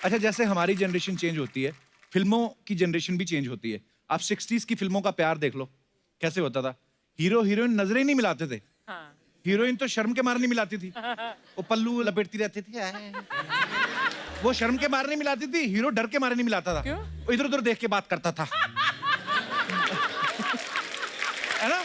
अच्छा, जैसे हमारी जनरेशन चेंज होती है, फिल्मों की जनरेशन भी चेंज होती है। आप 60s की फिल्मों का प्यार देख लो, कैसे होता था। हीरो हीरोइन नजरें नहीं मिलाते थे। हाँ। हीरोइन तो शर्म के मारे नहीं मिलाती थी, वो पल्लू लपेटती रहती थी। वो शर्म के मारे नहीं मिलाती थी, हीरो डर के मारे नहीं मिलाता था। क्यों? वो इधर उधर देख के बात करता था, है ना?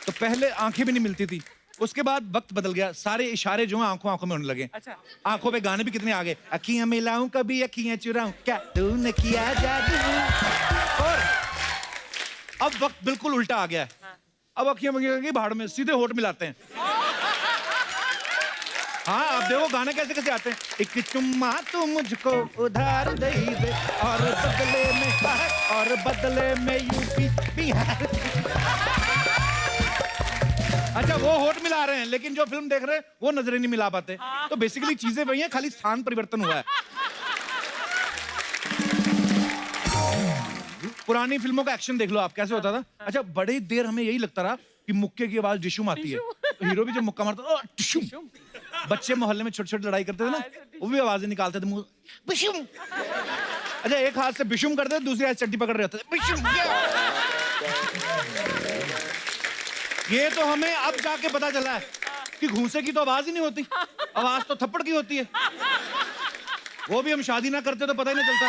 तो पहले आंखें भी नहीं मिलती थी, उसके बाद वक्त बदल गया, सारे इशारे जो हैं आंखों आंखों में होने लगे। अच्छा। आंखों पे गाने भी कितने आ गए, अखियां मिलाऊं कभी अखियां चुराऊं, क्या तूने किया जादू। और अब वक्त बिल्कुल उल्टा आ गया है। हाँ। अब अखियां मिलेंगी भाड़ में, सीधे होठ मिलाते हैं। हाँ, आप देखो गाने कैसे कैसे आते हैं। एक चुम्मा तू मुझको उधार दे दे और बदले में यूपी बिहार। अच्छा, वो होठ मिला रहे हैं, लेकिन जो फिल्म देख रहे हैं वो नजरें नहीं मिला पाते। तो बेसिकली चीजें वही हैं, खाली स्थान परिवर्तन हुआ है। पुरानी फिल्मों का एक्शन देख लो आप, कैसे होता था। अच्छा, बड़ी देर हमें यही लगता रहा कि मुक्के की आवाज डिशुम आती है, तो हीरो भी जब मुक्का मारता डिशुम। बच्चे मोहल्ले में छोटी छोटी लड़ाई करते थे ना, वो भी आवाजें निकालते थे मुंह बिशुम। अच्छा, एक हाथ से बिशुम करते थे, दूसरी हाथ चड्डी पकड़ रहे होते थे बिशुम। ये तो हमें अब जाके पता चला है कि घूंसे की तो आवाज ही नहीं होती, आवाज तो थप्पड़ की होती है। वो भी हम शादी ना करते तो पता ही नहीं चलता।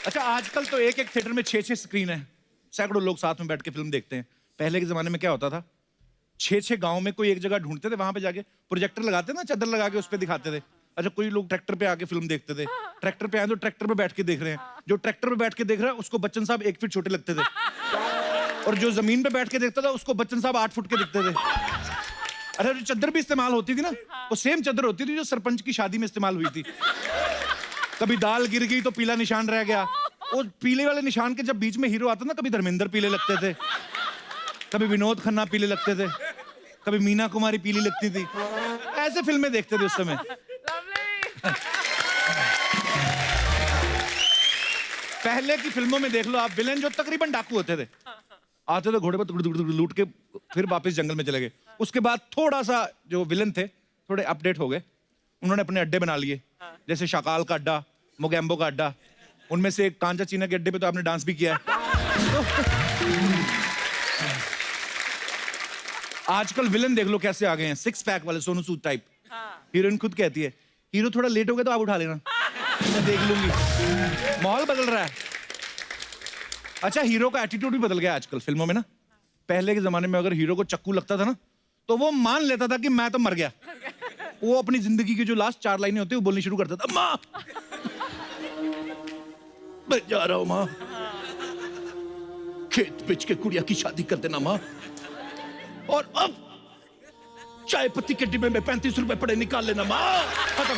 अच्छा, आजकल तो एक एक थिएटर में 6-6 स्क्रीन है, सैकड़ों लोग साथ में बैठ के फिल्म देखते हैं। पहले के जमाने में क्या होता था, 6-6 गांव में कोई एक जगह ढूंढते थे, वहां पे जाके प्रोजेक्टर लगाते ना, चादर लगा के उस पर दिखाते थे। अच्छा, कोई लोग ट्रैक्टर पे आके फिल्म देखते थे, ट्रैक्टर पे आए तो ट्रैक्टर पे बैठ के देख रहे हैं। जो ट्रैक्टर पे बैठ के देख रहा है उसको बच्चन साहब 1 फीट छोटे लगते थे, और जो जमीन पे बैठ के देखता था उसको बच्चन साहब 8 फुट के दिखते थे। अच्छा, जो चादर भी इस्तेमाल होती थी ना, वो सेम चादर होती थी जो सरपंच की शादी में इस्तेमाल हुई थी। कभी दाल गिर गई तो पीला निशान रह गया, वो पीले वाले निशान के जब बीच में हीरो आता ना, कभी धर्मेंद्र पीले लगते थे, कभी विनोद खन्ना पीले लगते थे, कभी मीना कुमारी पीली लगती थी। ऐसे फिल्में देखते थे उस समय। पहले की फिल्मों में देख लो आप, विलेन जो तकरीबन डाकू होते थे, आते थे घोड़े पर लूट के फिर वापस जंगल में चले गए। उसके बाद थोड़ा सा जो विलेन थे थोड़े अपडेट हो गए, उन्होंने अपने अड्डे बना लिए, जैसे शाकाल का अड्डा, मोगैम्बो का अड्डा। उनमें से एक कांचा चीना के अड्डे पे तो आपने डांस भी किया है। आजकल विलेन देख लो कैसे आ गए हैं, 6 पैक वाले सोनू सूद टाइप। हीरोइन खुद कहती है, हीरो थोड़ा लेट हो गया तो आप उठा लेना, मैं देख लूंगी। माहौल बदल रहा है। अच्छा, हीरो का एटीट्यूड भी बदल गया आजकल फिल्मों में ना। पहले के जमाने में अगर हीरो को चक्कू लगता था ना, तो वो मान लेता था कि मैं तो मर गया। वो अपनी जिंदगी की जो लास्ट 4 लाइनें होती है वो बोलनी शुरू करता था, माँ मैं जा रहा हूं माँ, खेत बेच के कुड़िया की शादी कर देना माँ, और अब चाय पत्ती के डिब्बे में 35 रुपए पड़े निकाल लेना माँ। खत्म।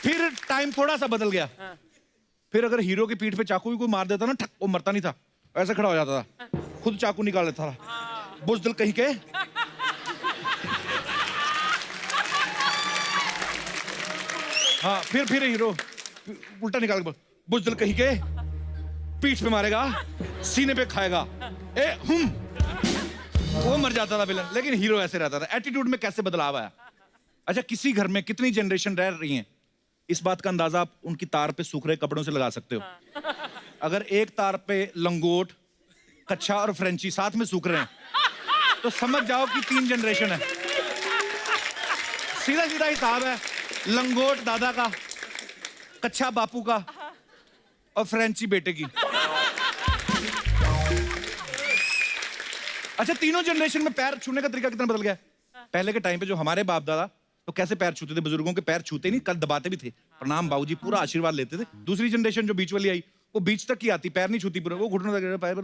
फिर टाइम थोड़ा सा बदल गया। फिर अगर हीरो की पीठ पे चाकू भी कोई मार देता ना, ठक, वो मरता नहीं था, ऐसे खड़ा हो जाता था, खुद चाकू निकाल लेता था। बुज़दिल कहीं के। हाँ, फिर हीरो उल्टा निकाल के, बुज़दिल कहीं के, पीठ पे मारेगा, सीने पे खाएगा, वो मर जाता था विलन। लेकिन हीरो ऐसे रहता था। एटीट्यूड में कैसे बदलाव आया। अच्छा, किसी घर में कितनी जनरेशन रह रही हैं, इस बात का अंदाजा आप उनकी तार पे सूख रहे कपड़ों से लगा सकते हो। अगर एक तार पे लंगोट, कच्छा और फ्रेंची साथ में सूख रहे हैं, तो समझ जाओ कि 3 जनरेशन है। सीधा सीधा हिसाब है, लंगोट दादा का, कच्छा बापू का और फ्रेंची बेटे की। अच्छा, तीनों जनरेशन में पैर छूने का तरीका कितना बदल गया। पहले के टाइम पे जो हमारे बाप दादा तो कैसे पैर छूते थे, बुजुर्गों के पैर छूते नहीं, कल दबाते भी थे, प्रणाम बाबूजी, पूरा आशीर्वाद लेते थे। दूसरी जनरेशन जो बीच वाली आई, वो बीच तक ही आती, पैर नहीं छूती, पूरा वो घुटनों तक, पैर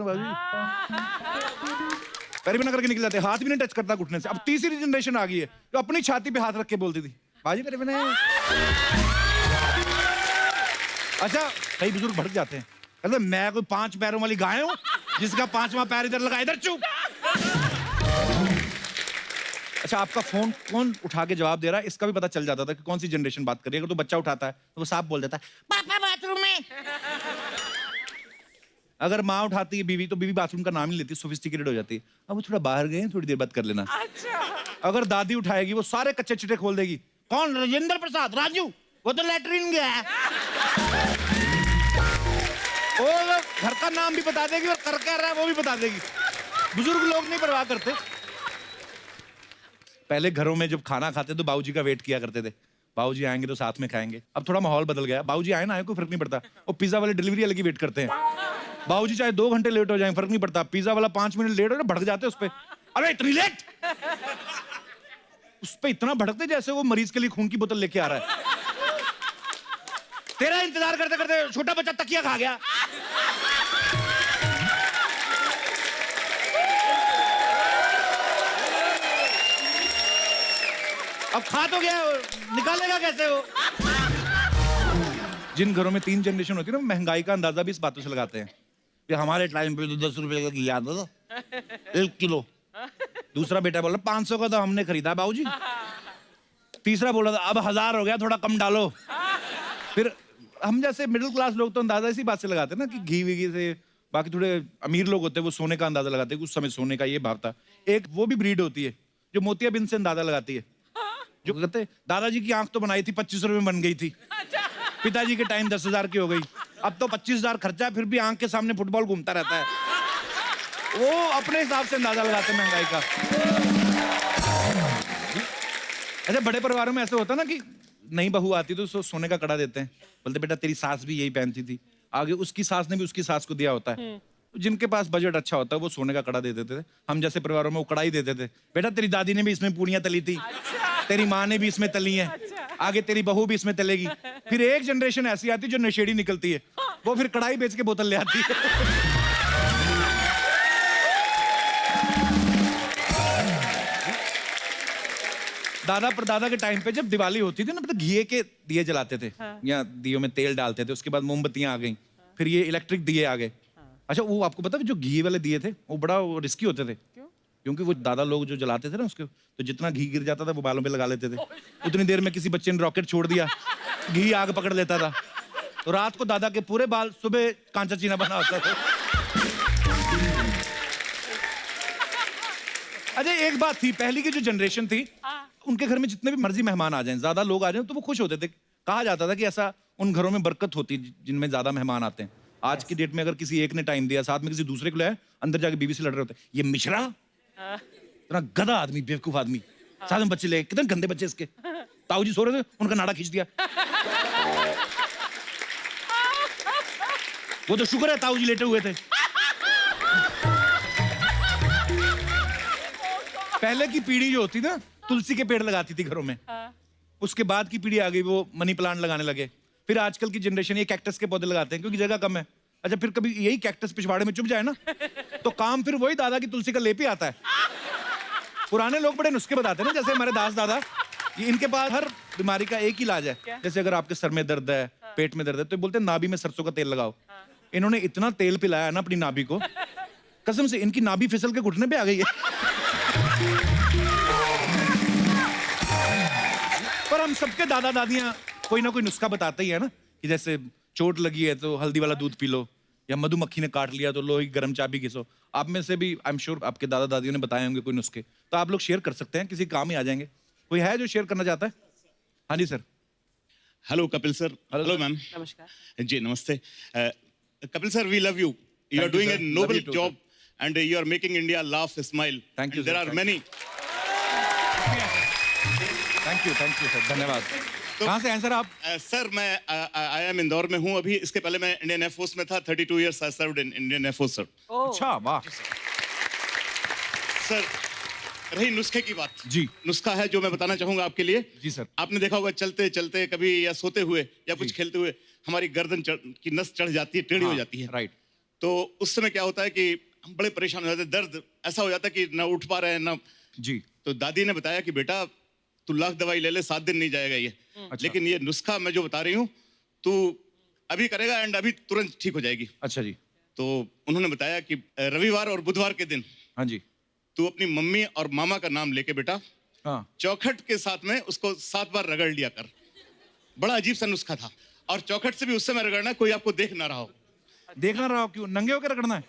भी ना करके निकल जाते, हाथ भी नहीं टच करता घुटने से। अब तीसरी जनरेशन आ गई है जो अपनी छाती पे हाथ रख के बोलती थी, बाजी मेरे बने। अच्छा, कई बुजुर्ग भड़क जाते हैं, कहते मैं कोई 5 पैरों वाली गाय हूं जिसका 5वां पैर इधर लगा, इधर चुप। अच्छा, आपका फोन कौन उठा के जवाब दे रहा है इसका भी पता चल जाता था कि कौन सी जनरेशन बात कर रही है। अगर तो बच्चा उठाता है तो वो साफ बोल देता है, पापा बाथरूम में। अगर माँ उठाती है बीवी, तो बीवी बाथरूम का नाम ही लेती है, सोफिस्टिकेटेड हो जाती है। अब वो थोड़ा बाहर गए हैं, थोड़ी देर बात कर लेना। अच्छा। अगर दादी उठाएगी, वो सारे कच्चे चिट्टे खोल देगी। कौन? राजेंद्र प्रसाद? राजू? वो तो लैट्रिन गया है। वो घर का नाम भी बता देगी और कर क्या रहा है वो भी बता देगी। बुजुर्ग लोग नहीं परवाह करते। पहले घरों में जब खाना खाते तो बाबूजी का वेट किया करते थे, बाबूजी आएंगे तो साथ में खाएंगे। अब थोड़ा माहौल बदल गया, बाबूजी आए ना आए कोई फर्क नहीं पड़ता। वो पिज्जा वाले डिलीवरी अलग ही वेट करते हैं। बाबूजी चाहे 2 घंटे लेट हो जाए फर्क नहीं पड़ता, पिज्जा वाला 5 मिनट लेट हो जाए भड़क जाते हैं उस पे। अरे इतनी लेट! उस पे इतना भड़कते जैसे वो मरीज के लिए खून की बोतल लेके आ रहा है। तेरा इंतजार करते करते छोटा बच्चा तकिया खा गया। अब खा तो गया, निकालेगा कैसे वो? जिन घरों में 3 जनरेशन होती है ना, महंगाई का अंदाजा भी इस बातों से लगाते हैं कि हमारे टाइम पे तो 10 रुपए का घी आता था 1 किलो। दूसरा बेटा बोला 500 का तो हमने खरीदा बाबूजी। तीसरा बोला था अब 1000 हो गया, थोड़ा कम डालो। फिर हम जैसे मिडिल क्लास लोग तो अंदाजा इसी बात से लगाते हैं ना कि घी वीगी से। बाकी थोड़े अमीर लोग होते हैं वो सोने का अंदाजा लगाते हैं, उस समय सोने का ये भाव था। एक वो भी ब्रीड होती है जो मोतियाबिंद से अंदाजा लगाती है, जो कहते हैं दादाजी की आंख तो बनाई थी 25 रुपए में बन गई थी, पिताजी के टाइम 10,000 की हो गई, अब तो 25,000 खर्चा है फिर भी आंख के सामने फुटबॉल घूमता रहता है। वो अपने हिसाब से अंदाजा लगाते हैं महंगाई का। अच्छा, बड़े परिवारों में ऐसे होता है ना कि नई बहू आती तो उसको सोने का कड़ा देते हैं, बोलते बेटा तेरी सास भी यही पहनती थी। आगे उसकी सास ने भी उसकी सास को दिया होता है। जिनके पास बजट अच्छा होता है वो सोने का कड़ा दे देते थे। हम जैसे परिवारों में वो कड़ा ही देते थे, बेटा तेरी दादी ने भी इसमें पूड़ियां तली थी, तेरी माँ ने भी इसमें तली है, आगे तेरी बहू भी इसमें तलेगी। फिर एक जनरेशन ऐसी आती है जो नशेड़ी निकलती है, वो फिर कढ़ाई बेच के बोतल ले आती है। दादा परदादा के टाइम पे जब दिवाली होती थी ना, मतलब घी के दिए जलाते थे। या दियों में तेल डालते थे, उसके बाद मोमबत्तियां आ गई, फिर ये इलेक्ट्रिक दिए आ गए। अच्छा, वो आपको पता है जो घी वाले दिए थे वो बड़ा रिस्की होते थे। क्योंकि वो दादा लोग जो जलाते थे ना उसके, तो जितना घी गिर जाता था वो बालों पे लगा लेते थे। उतनी देर में किसी बच्चे ने रॉकेट छोड़ दिया, घी आग पकड़ लेता था। तो रात को दादा के पूरे बाल, सुबह कांचा चीना बना होता था। अच्छा, एक बात थी, पहली की जो जनरेशन थी उनके घर में जितने भी मर्जी मेहमान आ जाएं, ज्यादा लोग आ जाएं तो वो खुश होते थे। कहा जाता था कि ऐसा उन घरों में बरकत होती है जिनमें ज्यादा मेहमान आते हैं। आज की डेट में अगर किसी एक ने टाइम दिया, साथ में किसी दूसरे को लाया, अंदर जाके बीवी से लड़ रहे होते, ये मिश्रा इतना गधा आदमी, बेवकूफ आदमी, साथ में बच्चे ले, कितने गंदे बच्चे इसके। ताऊजी सो रहे थे, उनका नाड़ा खींच दिया। वो तो शुक्र है ताऊजी लेटे हुए थे। पहले की पीढ़ी जो होती ना, तुलसी के पेड़ लगाती थी घरों में। उसके बाद की पीढ़ी आ गई, वो मनी प्लांट लगाने लगे। फिर आजकल की जनरेशन ये कैक्टस के पौधे लगाते हैं क्योंकि जगह कम है। अच्छा, फिर कभी यही कैक्टस पिछवाड़े में चुभ जाए ना, तो काम फिर वही दादा की तुलसी का लेप ही आता है। पुराने लोग बड़े नुस्खे बताते हैं ना, जैसे हमारे दास दादा, इनके पास हर बीमारी का एक ही इलाज है। जैसे अगर आपके सर में दर्द है, पेट में दर्द है, तो बोलते हैं नाभि में सरसों का तेल लगाओ। इन्होंने इतना तेल पिलाया ना अपनी नाभि को, कसम से इनकी नाभि फिसल के घुटने पे आ गई है। पर हम सबके दादा दादियां कोई ना कोई नुस्खा बताते ही है ना, कि जैसे चोट लगी है तो हल्दी वाला दूध पी लो, या मधुमक्खी ने काट लिया तो लो ही गर्म चाय भी घिसो। आप में से भी आई एम श्योर आपके दादा दादियों ने बताए होंगे कोई नुस्खे, तो आप लोग शेयर कर सकते हैं, किसी काम ही आ जाएंगे। कोई है जो शेयर करना चाहता है? हाँ जी sir. Hello Kapil sir. Hello ma'am. नमस्कार जी नमस्ते। Kapil sir, we love you, you are Thank you, doing sir. A Love noble you too, job and you are making India laugh, smile. Thank you, there sir. Are Thank many. Thank you sir, धन्यवाद। कहाँ से हैं sir आप? Sir मैं I am Indore में हूँ अभी। इसके पहले मैं इंडियन एयरफोर्स में था, 32 years I served in Indian air force sir. अच्छा, वाह। सर, रही नुस्खे की बात, जी। नुस्खा है जो मैं बताना चाहूंगा आपके लिए। जी सर। आपने देखा होगा चलते चलते कभी या सोते हुए या कुछ खेलते हुए हमारी गर्दन की नस चढ़ जाती है, टेढ़ी हो जाती है। राइट। तो उस समय क्या होता है कि हम बड़े परेशान हो जाते हैं, दर्द ऐसा हो जाता है कि ना उठ पा रहे हैं ना। जी। तो दादी ने बताया कि बेटा तू लाख दवाई ले ले, 7 दिन नहीं जाएगा ये। अच्छा। लेकिन ये नुस्खा मैं जो बता रही हूँ तू अभी करेगा एंड अभी तुरंत ठीक हो जाएगी। अच्छा जी। तो उन्होंने बताया कि रविवार और बुधवार के दिन हाँ जी। तू अपनी मम्मी और मामा का नाम लेके बेटा हाँ। चौखट के साथ में उसको 7 बार रगड़ लिया कर। बड़ा अजीब सा नुस्खा था। और चौखट से भी उस समय रगड़ना कोई आपको देख ना रहा हो। देखना रहा हो क्यों? नंगे होकर रगड़ना है?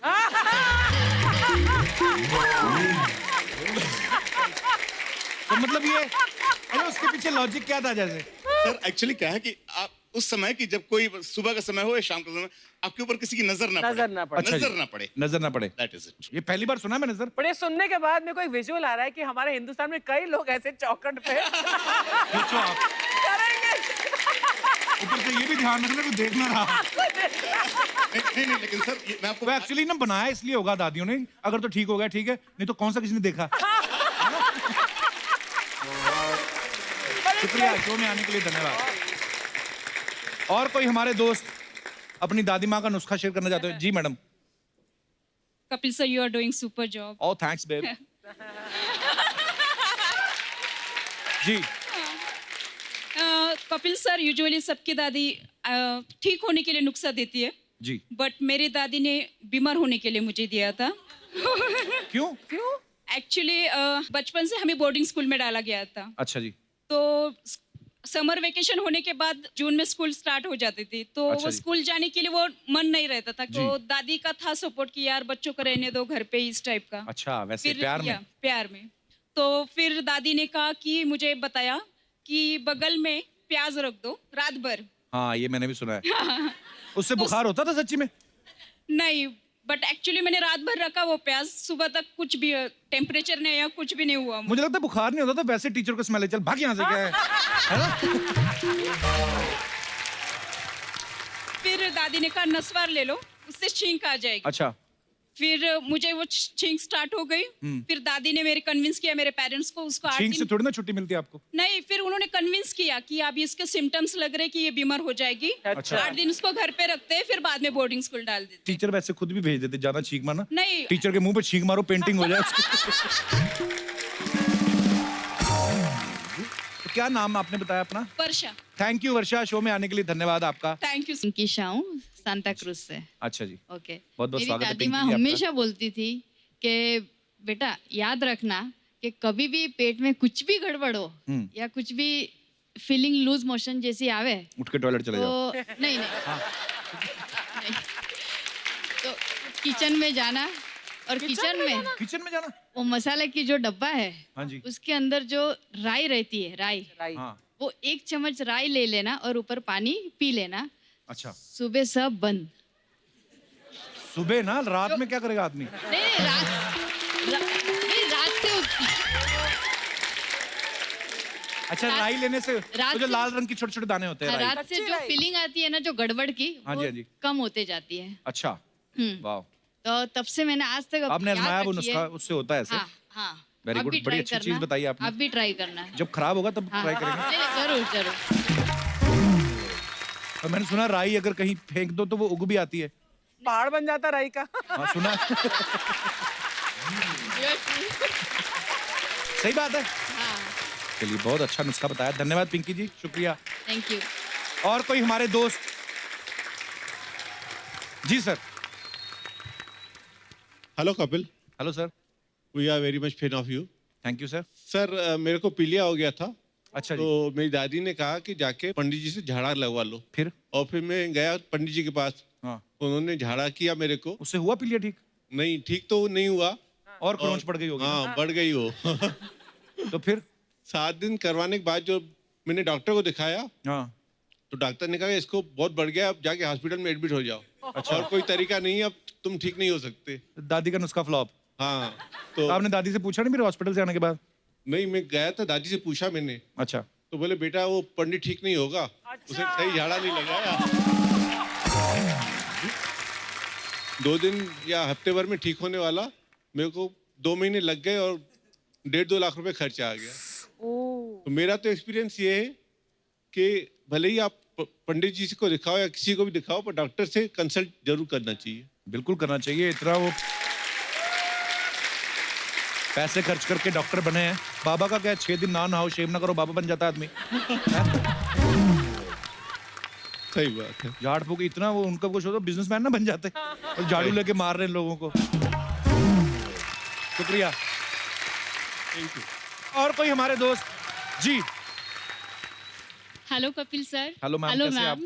तो मतलब ये, अरे उसके पीछे लॉजिक क्या था जैसे? सर एक्चुअली क्या है कि आप उस समय की जब कोई सुबह का समय हो या शाम का समय, आपके ऊपर किसी की नजर ना नजर ना पड़े। अच्छा जी। नजर ना पड़े। नजर ना पड़े। That is it. ये पहली बार सुना मैंने सर। पर ये सुनने के बाद मेरे को एक विजुअल आ रहा है कि हमारे हिंदुस्तान में कई लोग ऐसे चौखट पे पूछो आप। करेंगे। ऊपर से ये भी ध्यान रखना कि देखना रहा। नहीं लेकिन सर मैं आपको वो एक्चुअली ना बनाया इसलिए होगा दादियों ने, अगर तो ठीक हो गया ठीक है, नहीं तो कौन सा किसी ने देखा। शुक्रिया, शो में आने के लिए धन्यवाद। और कोई हमारे दोस्त अपनी दादी माँ का नुस्खा शेयर करना चाहते हो? जी madam. Kapil sir, you are doing super job. Oh thanks babe. जी। कपिल सर यूजुअली सबकी दादी ठीक होने के लिए नुस्खा देती है, जी। बट मेरी दादी ने बीमार होने के लिए मुझे दिया था। क्यों? क्यों? एक्चुअली बचपन से हमें बोर्डिंग स्कूल में डाला गया था, अच्छा जी। तो समर वेकेशन होने के बाद जून में स्कूल स्टार्ट हो जाती थी, तो अच्छा वो जी। स्कूल जाने के लिए वो मन नहीं रहता था। तो जी। दादी का था सपोर्ट कि यार बच्चों को रहने दो घर पे, इस टाइप का। अच्छा, वैसे फिर प्यार में? या, प्यार में। तो फिर दादी ने कहा कि मुझे बताया कि बगल में प्याज रख दो रात भर। हाँ, ये मैंने भी सुना है। उससे बुखार होता था सच्ची में? नहीं, बट एक्चुअली मैंने रात भर रखा वो प्याज, सुबह तक कुछ भी टेम्परेचर नहीं या कुछ भी नहीं हुआ। मुझे लगता है बुखार नहीं होता था, वैसे टीचर को स्मेल है, चल भाग यहाँ से, क्या है ना? फिर दादी ने कहा नस्वार ले लो, उससे छींक आ जाएगी। अच्छा। फिर मुझे वो छींक स्टार्ट हो गई। फिर दादी ने मेरे कन्विंस किया मेरे पेरेंट्स को, उसको 8 छींक से दिन थोड़ी ना छुट्टी मिलती है आपको। नहीं, फिर उन्होंने कन्विंस किया कि अब इसके सिम्टम्स लग रहे कि ये बीमार हो जाएगी। अच्छा। 8 दिन उसको घर पे रखते हैं, फिर बाद में बोर्डिंग स्कूल डाल देते। टीचर वैसे खुद भी भेज देते, ज्यादा छींक मारना। नहीं, टीचर के मुंह पे छींक मारो, पेंटिंग हो जाए उसकी। तो क्या नाम आपने बताया अपना? वर्षा। थैंक यू वर्षा, शो में आने के लिए धन्यवाद आपका। Thank you. पिंकी शाह हूँ, सांता क्रूज से। अच्छा जी। ओके। बहुत बहुत मेरी स्वागत है दादी पिंकी माँ जी आपका। हमेशा बोलती थी कि बेटा याद रखना कि कभी भी पेट में कुछ भी गड़बड़ हो या कुछ भी फीलिंग लूज मोशन जैसी आवे उठ के टॉयलेट चले जाओ। तो नहीं नहीं तो किचन में जाना, और किचन में किचन में जाना? वो मसाले की जो डब्बा है हाँ जी। उसके अंदर जो राई रहती है, राई, हाँ। वो 1 चम्मच राई ले लेना और ऊपर पानी पी लेना। अच्छा। सुबह सब बंद। सुबह ना, रात में क्या करेगा आदमी? नहीं रात से अच्छा, राई लेने से रात तो जो से- लाल रंग की छोटे छोटे दाने होते हैं राई। रात से जो फीलिंग आती है ना, जो गड़बड़ की, हाँ जी, वो हाँ जी। कम होते जाती है। अच्छा। वाह। तो तब से मैंने आज तक आपने याद आजमाया वो रखी है। नुस्खा, उससे होता है ऐसे? हाँ हाँ। Very आप good, भी बड़ी try अच्छी चीज करना। बताई आपने। आप भी ट्राई करना है। जब खराब होगा तब हाँ, ट्राई करेंगे। नहीं, जरूर जरूर। और मैंने सुना राई अगर कहीं फेंक दो तो वो उग भी आती है। पहाड़ बन जाता राई का। हाँ, सुना। सही बात है। हाँ, चलिए, बहुत अच्छा नुस्खा बताया, धन्यवाद पिंकी जी, शुक्रिया। Thank you. और कोई हमारे दोस्त? जी sir. Hello Kapil, hello sir. We are very much fan of you. Thank you sir. Sir मेरे को पीलिया हो गया था, अच्छा जी। तो मेरी दादी ने कहा कि जाके पंडित जी से झाड़ा लगवा लो। फिर? और फिर मैं गया पंडित जी के पास, हाँ। उन्होंने झाड़ा किया मेरे को। उससे हुआ पीलिया ठीक? नहीं, ठीक तो नहीं हुआ। और क्रोंच पड़ गई होगी ना? हाँ, बढ़ गई हो। तो फिर? 7 दिन करवाने के बाद जो मैंने डॉक्टर को दिखाया, हाँ। तो डॉक्टर ने कहा इसको बहुत बढ़ गया, अब जाके हॉस्पिटल में एडमिट हो जाओ। अच्छा। और कोई तरीका नहीं है, अब तुम ठीक नहीं हो सकते। दादी का नुस्खा फ्लॉप? हाँ। तो तो आपने दादी से पूछा नहीं फिर हॉस्पिटल से आने के बाद? नहीं, मैं गया था, दादी से पूछा मैंने, अच्छा। तो बोले बेटा वो पंडित ठीक नहीं होगा, उसे सही झाड़ा नहीं लगाया। 2 दिन या हफ्ते भर में ठीक होने वाला, मेरे को 2 महीने लग गए और 1.5-2 लाख रुपए खर्चा आ गया। तो मेरा तो एक्सपीरियंस ये है कि भले ही आप पंडित जी को दिखाओ या किसी को भी दिखाओ, पर डॉक्टर से कंसल्ट जरूर करना चाहिए। बिल्कुल करना चाहिए। इतना वो पैसे खर्च करके डॉक्टर बने हैं। बाबा का क्या, 6 दिन ना नहाओ शेव ना करो बाबा बन जाता है आदमी। सही बात है। झाड़ फूक इतना वो उनका कुछ होता, बिजनेसमैन ना बन जाते और झाड़ू लेके मार रहे हैं लोगों को। शुक्रिया। Thank you. और कोई हमारे दोस्त जी। Hello Kapil sir. Hello ma'am, कैसे हैं आप?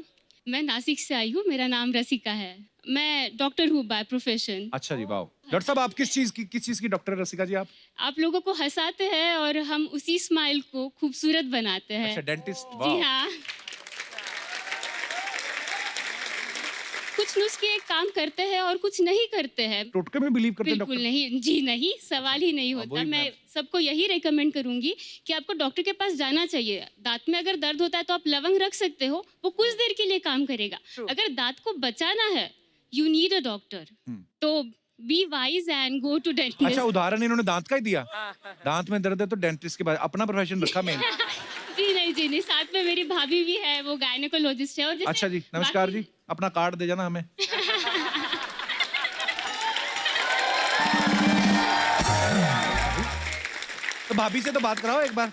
मैं नासिक से आई हूँ, मेरा नाम रसिका है। मैं डॉक्टर हूँ बाय प्रोफेशन। अच्छा जी, वाह। डॉक्टर साहब, आप किस चीज की डॉक्टर है रसिका जी आप? आप लोगों को हंसाते हैं और हम उसी स्माइल को खूबसूरत बनाते हैं। अच्छा, डेंटिस्ट, जी वाह। हाँ। कुछ नुस्खे काम करते हैं और कुछ नहीं करते हैं। टोटके में बिलीव करते हैं बिल्कुल डॉक्टर? नहीं जी, नहीं, सवाल ही नहीं हाँ, होता। वही मैं मैं- सबको यही रेकमेंड करूंगी कि आपको डॉक्टर के पास जाना चाहिए। दांत में अगर दर्द होता है तो आप लवंग रख सकते हो, वो कुछ देर के लिए काम करेगा। True. अगर दांत को बचाना है, यू नीड अ डॉक्टर। तो be wise and go to dentist. अच्छा, उदाहरण इन्होंने दांत का ही दिया। दांत में दर्द है तो डेंटिस्ट के बाद अपना प्रोफेशन रखा मैंने। जी नहीं, साथ में मेरी भाभी भी है, वो गायनेकोलॉजिस्ट है। और जैसे अच्छा जी, नमस्कार बाकी- जी, अपना कार्ड दे जाना हमें। तो भाभी से तो बात कराओ एक बार।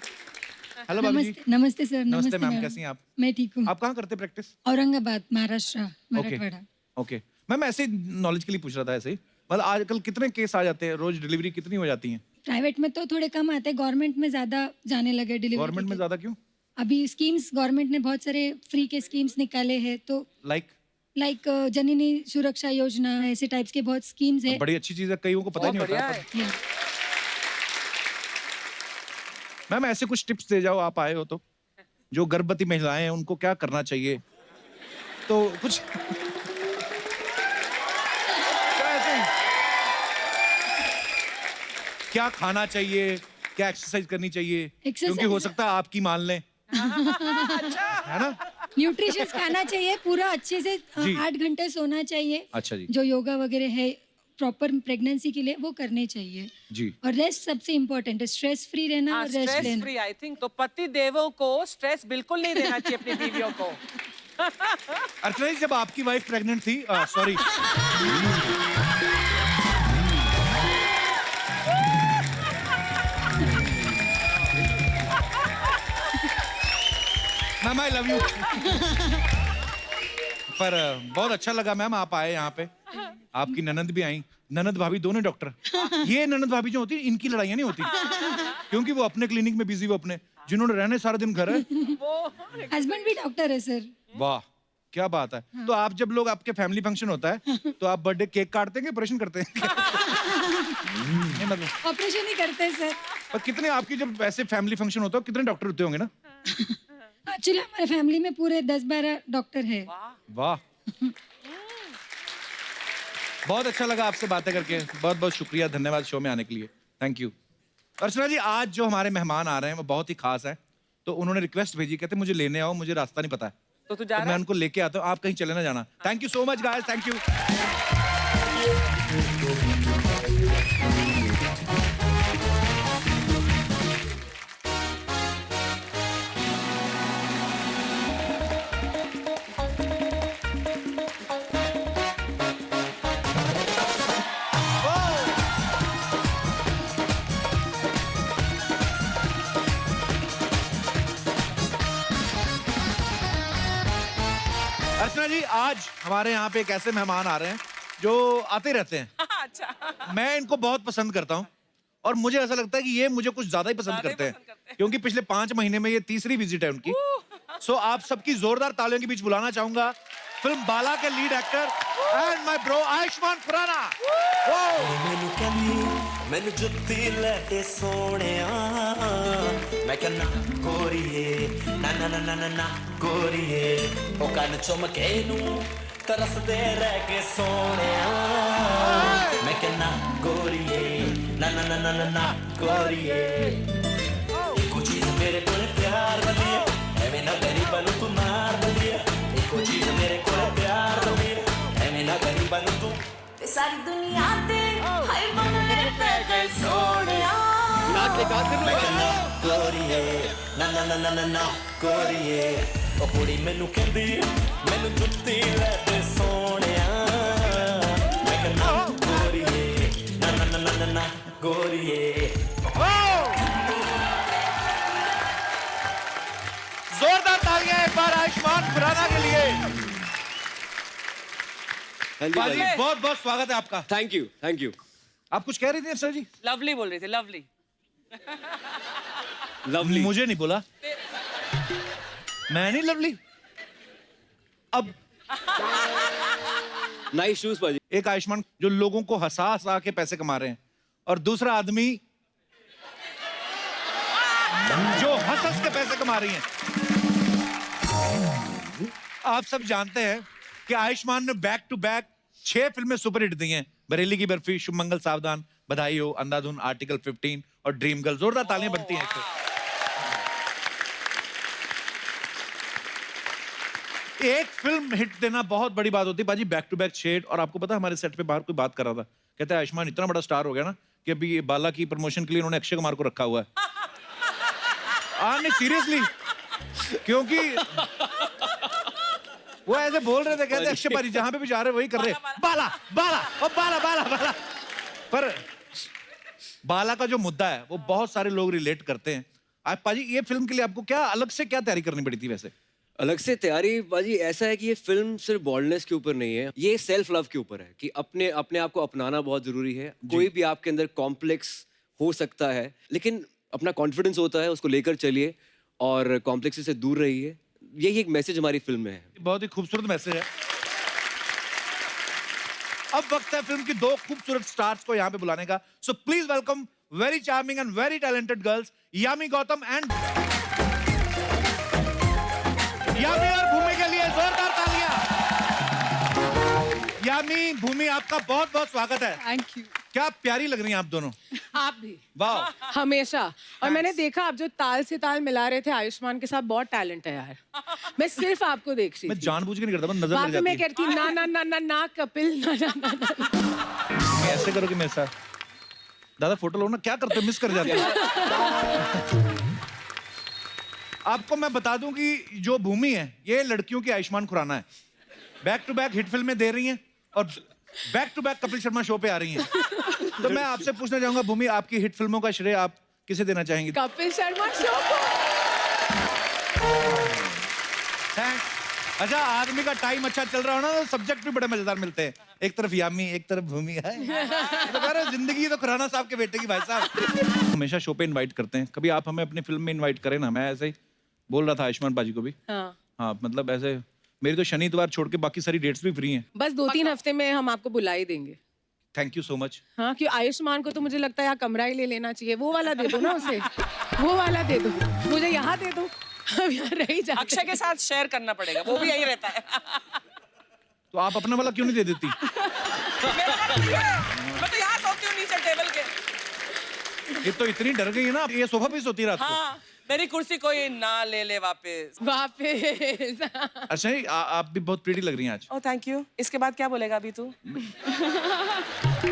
हेलो भाभी जी। नमस्ते नमस्ते सर। नमस्ते मैम, मैम। कैसी हैं आप? मैं ठीक हूँ। आप कहाँ करते practice? Aurangabad, Maharashtra, Marathwada. Okay ma'am, ऐसे नॉलेज के लिए पूछ रहा था ऐसे ही। मतलब आजकल कितने केस आ जाते हैं रोज? डिलीवरी कितनी हो जाती है? प्राइवेट में तो थोड़े कम आते हैं, गवर्नमेंट में ज्यादा जाने लगे डिलीवरी। गवर्नमेंट में ज्यादा क्यों? अभी स्कीम्स गवर्नमेंट ने बहुत सारे फ्री के स्कीम्स निकाले हैं, तो लाइक जननी सुरक्षा योजना, ऐसे टाइप्स के बहुत स्कीम्स है। बड़ी अच्छी चीज है, कईयों को पता ही नहीं बढ़िया होता। है। मैम ऐसे कुछ टिप्स दे जाओ, आप आए हो तो। जो गर्भवती महिलाएं हैं उनको क्या करना चाहिए? तो कुछ क्या ऐसे ही? क्या खाना चाहिए, क्या एक्सरसाइज करनी चाहिए? Exercise- क्योंकि हो सकता है आपकी मान लें, है ना? न्यूट्रिशियस खाना चाहिए, पूरा अच्छे से जी। 8 घंटे सोना चाहिए। अच्छा जी, जो योगा वगैरह है प्रॉपर प्रेगनेंसी के लिए वो करने चाहिए। जी। और रेस्ट सबसे इम्पोर्टेंट है, स्ट्रेस फ्री रहना और रेस्ट स्ट्रेस लेना। Free I think. तो पति देवों को स्ट्रेस बिल्कुल नहीं देना चाहिए अपनी बीवियों को। अर्चना जी, जब आपकी वाइफ प्रेग्नेंट थी, sorry, ma'am I love you. पर बहुत अच्छा लगा मैम आप आए यहाँ पे। आपकी ननद भी आई, ननद भाभी दोनों डॉक्टर। ये ननद भाभी जो होती है, इनकी लड़ाइयाँ नहीं होती, क्योंकि वो अपने क्लिनिक में बिजी, वो अपने जिन्होंने रहने सारा दिन घर है। हस्बैंड भी डॉक्टर है सर। वाह, क्या बात है। तो आप जब लोग आपके फैमिली फंक्शन होता है तो आप बर्थडे केक काटते हैं, ऑपरेशन करते हैं? नहीं मतलब, ऑपरेशन ही करते हैं सर। पर कितने आपकी जब ऐसे फैमिली फंक्शन होता है कितने डॉक्टर होते होंगे ना? एक्चुअली हमारे फैमिली में पूरे 10-12 डॉक्टर है। वाह, बहुत अच्छा लगा आपसे बातें करके। बहुत बहुत शुक्रिया, धन्यवाद शो में आने के लिए। Thank you. अर्चना जी, आज जो हमारे मेहमान आ रहे हैं वो बहुत ही खास है। तो उन्होंने रिक्वेस्ट भेजी, कहते मुझे लेने आओ, मुझे रास्ता नहीं पता है, तो तू जा तो रहा मैं है? उनको लेके आता हूँ, आप कहीं चले ना जाना। Thank you so much guys, thank you. Archana ji, आज हमारे यहाँ पे एक ऐसे मेहमान आ रहे हैं जो आते रहते हैं। अच्छा। मैं इनको बहुत पसंद करता हूँ और मुझे ऐसा लगता है कि ये मुझे कुछ ज्यादा ही पसंद ज्यादा ही करते पसंद करते हैं, हैं। क्योंकि पिछले 5 महीने में ये तीसरी विजिट है उनकी। सो आप सबकी जोरदार तालियों के बीच बुलाना चाहूंगा फिल्म बाला के lead actor and my bro Ayushmann Khurrana. ਮੈਨੂੰ ਕਹਿੰਦੀ ਮੈਨੂੰ ਜੁੱਤੀ ਲੈ ਕੇ ਸੋਹਣਿਆ ਮੈਂ ਕਹਿੰਦਾ ਗੋਰੀਏ ਨਾ ਨਾ ਨਾ ਨਾ ਨਾ ਗੋਰੀਏ ਉਹ ਕੰਨ ਚੁੰਮ ਕੇ ਨੂੰ ਤਰਸਦੇ ਰਹਿ ਕੇ ਸੋਹਣਿਆ ਮੈਂ ਕਹਿੰਦਾ ਗੋਰੀਏ ਨਾ ਨਾ ਨਾ ਨਾ ਨਾ ਗੋਰੀਏ ਇੱਕੋ ਚੀਜ਼ ਮੇਰੇ ਕੋਲ ਪਿਆਰ ਵਾਲੀ ਹੈ ਐਵੇਂ ਨਾ ਗਰੀਬਾਂ ਨੂੰ ਤੂੰ ਮਾਰ ਦਿੰਦੀ ਹੈ ਇੱਕੋ ਚੀਜ਼ ਮੇਰੇ ਕੋਲ ਪਿਆਰ ਵਾਲੀ ਹੈ ਐਵੇਂ ਨਾ ਗਰੀਬਾਂ ਨੂੰ ਤੂੰ ਤੇ ਸਾਰੀ ਦੁਨੀਆ ਤੇ ਹਾਏ ਮਨ ਮੇਰੇ ਪੈ ਗਏ ਸੋਹਣਿਆ ਗੋਰੀਏ ਨਾ ਨਾ ਨਾ ਨਾ ਨਾ ਗੋਰੀਏ ਉਹ ਕੁੜੀ ਮੈਨੂੰ ਕਹਿੰਦੀ ਮੈਨੂੰ ਜੁੱਤੀ ਲੈ ਦੇ ਸੋਹਣਿਆ ਮੈਂ ਕਹਿੰਦਾ ਗੋਰੀਏ ਨਾ ਨਾ ਨਾ ਨਾ ਨਾ ਗੋਰੀਏ जोरदार तालियां एक बार आयुष्मान खुराना के लिए। बाजी, बहुत बहुत स्वागत है आपका। Thank you. आप कुछ कह रही थी सर जी? लवली बोल रही थी, लवली। लवली। मुझे नहीं बोला, मैं नहीं लवली। अब नाइस शूज पाजी। एक आयुष्मान जो लोगों को हंसा हंसा के पैसे कमा रहे हैं, और दूसरा आदमी जो हंस हंस के पैसे कमा रही हैं। आप सब जानते हैं कि आयुष्मान ने बैक टू बैक 6 फिल्में सुपरहिट दी हैं। बरेली की बर्फी, शुभ मंगल सावधान, बधाई हो, अंधाधुन, आर्टिकल 15 और ड्रीम गर्ल। जोरदार तालियां बनती हैं इससे। एक फिल्म हिट देना बहुत बड़ी बात होती है बाजी, बैक टू बैक शेड। और आपको पता है हमारे सेट पे बाहर कोई बात कर रहा था, कहते हैं आयुष्मान इतना बड़ा स्टार हो गया ना कि अभी ये बाला की प्रमोशन के लिए उन्होंने अक्षय कुमार को रखा हुआ है। नहीं सीरियसली, क्योंकि वो ऐसे बोल रहे थे, कहते अक्षय पारी जहां पे भी जा रहे वही कर रहे, बाला बाला और बाला बाला बाला। पर बाला का जो मुद्दा है वो बहुत सारे लोग रिलेट करते हैं। आप पाजी ये फिल्म के लिए आपको क्या अलग से क्या तैयारी करनी पड़ी थी वैसे? अलग से तैयारी बाजी ऐसा है कि ये फिल्म सिर्फ बॉल्डनेस के ऊपर नहीं है, ये सेल्फ लव के ऊपर है कि अपने आप को अपनाना बहुत जरूरी है। कोई भी आपके अंदर कॉम्प्लेक्स हो सकता है, लेकिन अपना कॉन्फिडेंस होता है, उसको लेकर चलिए और कॉम्प्लेक्स से दूर रहिए। यही एक मैसेज हमारी फिल्म में है। बहुत ही खूबसूरत मैसेज है। अब वक्त है फिल्म की 2 खूबसूरत स्टार्स को यहाँ पे बुलाने का। So please welcome very charming and very talented girls Yami Gautam and Yami और भूमि के लिए जोरदार तालियां। यामी, भूमि, आपका बहुत बहुत स्वागत है। Thank you. क्या प्यारी लग रही हैं आप दोनों। आप भी वाह, हमेशा। और मैंने देखा आप जो ताल से ताल मिला रहे थे आयुष्मान के साथ, बहुत टैलेंट है यार। मैं सिर्फ आपको देख रही मैं थी। जानबूझ के नहीं करता, मैं नजर वहाँ लग पे जाती मैं है। कहती ना ना ना ना ना कपिल ना ना ना ना। ऐसे करोगे मेरे साथ? दादा फोटो लो ना, क्या करते हो, मिस कर जाते हो। आपको मैं बता दूं कि जो भूमि है ये लड़कियों की आयुष्मान खुराना है। बैक टू बैक हिट फिल्में दे रही हैं और back to back Kapil Sharma show पे आ रही हैं। तो मैं आपसे पूछना चाहूंगा भूमि, आपकी हिट फिल्मों का श्रेय आप किसे देना चाहेंगी? कपिल शर्मा शो को। थैंक्स। अच्छा, आदमी का टाइम अच्छा चल रहा हो ना तो सब्जेक्ट भी बड़े मजेदार मिलते हैं। एक तरफ यामी, एक तरफ भूमि है। तो कह रहे हो, जिंदगी तो खुराना साहब के बेटे की भाई साहब। हमेशा शो पे इनवाइट करते हैं, कभी आप हमें अपनी फिल्म में इनवाइट करें ना। मैं ऐसे ही बोल रहा था आयुष्मान बाजी को भी। हाँ, मतलब ऐसे मेरी तो शनि इतवार छोड़ के बाकी सारी डेट्स भी फ्री हैं। बस 2-3 हफ्ते में हम आपको बुला ही देंगे। Thank you so much. हाँ, क्यों आयुष्मान को तो मुझे लगता है यहाँ कमरा ही ले लेना चाहिए। वो वाला दे दो ना उसे, वो वाला दे दो, मुझे यहाँ दे दो। अब यहाँ रही जाते। अक्षय के साथ शेयर करना पड़ेगा, वो भी यही रहता है। तो आप अपना वाला क्यों नहीं दे देती? मैं तो यहाँ सोती हूँ नीचे टेबल के। ये तो इतनी डर गई है ना, ये सोफा भी सोती रात को। हाँ, मेरी कुर्सी कोई ना ले ले वापस। अच्छा, आप भी बहुत प्रीटी लग रही हैं आज। Oh thank you. इसके बाद क्या बोलेगा अभी तू?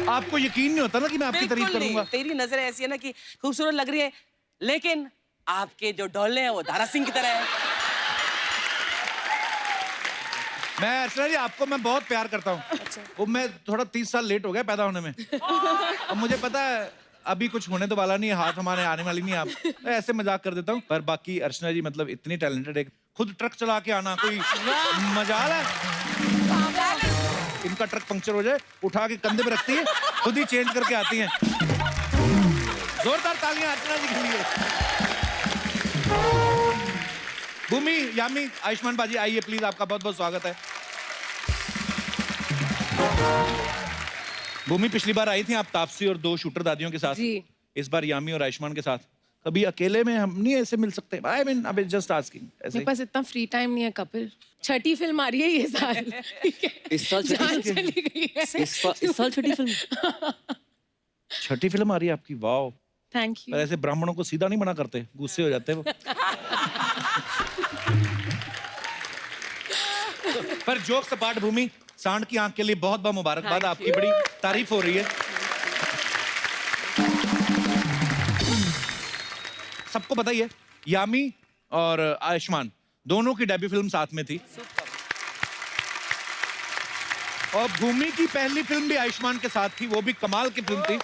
आपको यकीन नहीं होता ना कि मैं आपकी तारीफ बिल्कुल करूंगा। नहीं। तेरी नजरें ऐसी है ना कि खूबसूरत लग रही है, लेकिन आपके जो डोले हैं वो दारा सिंह की तरह है। मैं अर्चना जी आपको मैं बहुत प्यार करता हूँ। अच्छा। वो मैं थोड़ा 30 साल लेट हो गया पैदा होने में। अब मुझे पता है अभी कुछ होने तो वाला नहीं है, हाथ हमारे आने वाली नहीं है। आप ऐसे मजाक कर देता हूँ, पर बाकी अर्चना जी मतलब इतनी टैलेंटेड है। खुद ट्रक चला के आना कोई मजाल है? इनका ट्रक पंक्चर हो जाए, उठा के कंधे पे रखती है, खुद ही चेंज करके आती हैं। जोरदार तालियां अर्चना जी के लिए। भूमि, यामी, आयुष्मान बाजी आइए प्लीज, आपका बहुत बहुत स्वागत है। भूमि, पिछली बार आई थी आप तापसी और 2 शूटर दादियों के साथ जी। इस बार यामी और आयुष्मान के साथ। कभी अकेले में हम नहीं ऐसे मिल सकते? I mean I am just asking. ऐसे मेरे पास इतना फ्री टाइम नहीं है कपिल। 6ठी फिल्म आ रही है ये साल। इस साल जान चली गई है। इस साल 6ठी फिल्म। 6ठी फिल्म आ रही है आपकी? वाओ, थैंक पर यू। ऐसे ब्राह्मणों को सीधा नहीं मना करते, गुस्से हो जाते हैं वो। पर जोक सपाट भूमि, सांड की आंख के लिए बहुत बहुत मुबारकबाद। आपकी बड़ी तारीफ हो रही है। सबको पता ही है यामी और आयुष्मान दोनों की डेब्यू फिल्म साथ में थी, और भूमि की पहली फिल्म भी आयुष्मान के साथ थी, वो भी कमाल की फिल्म थी।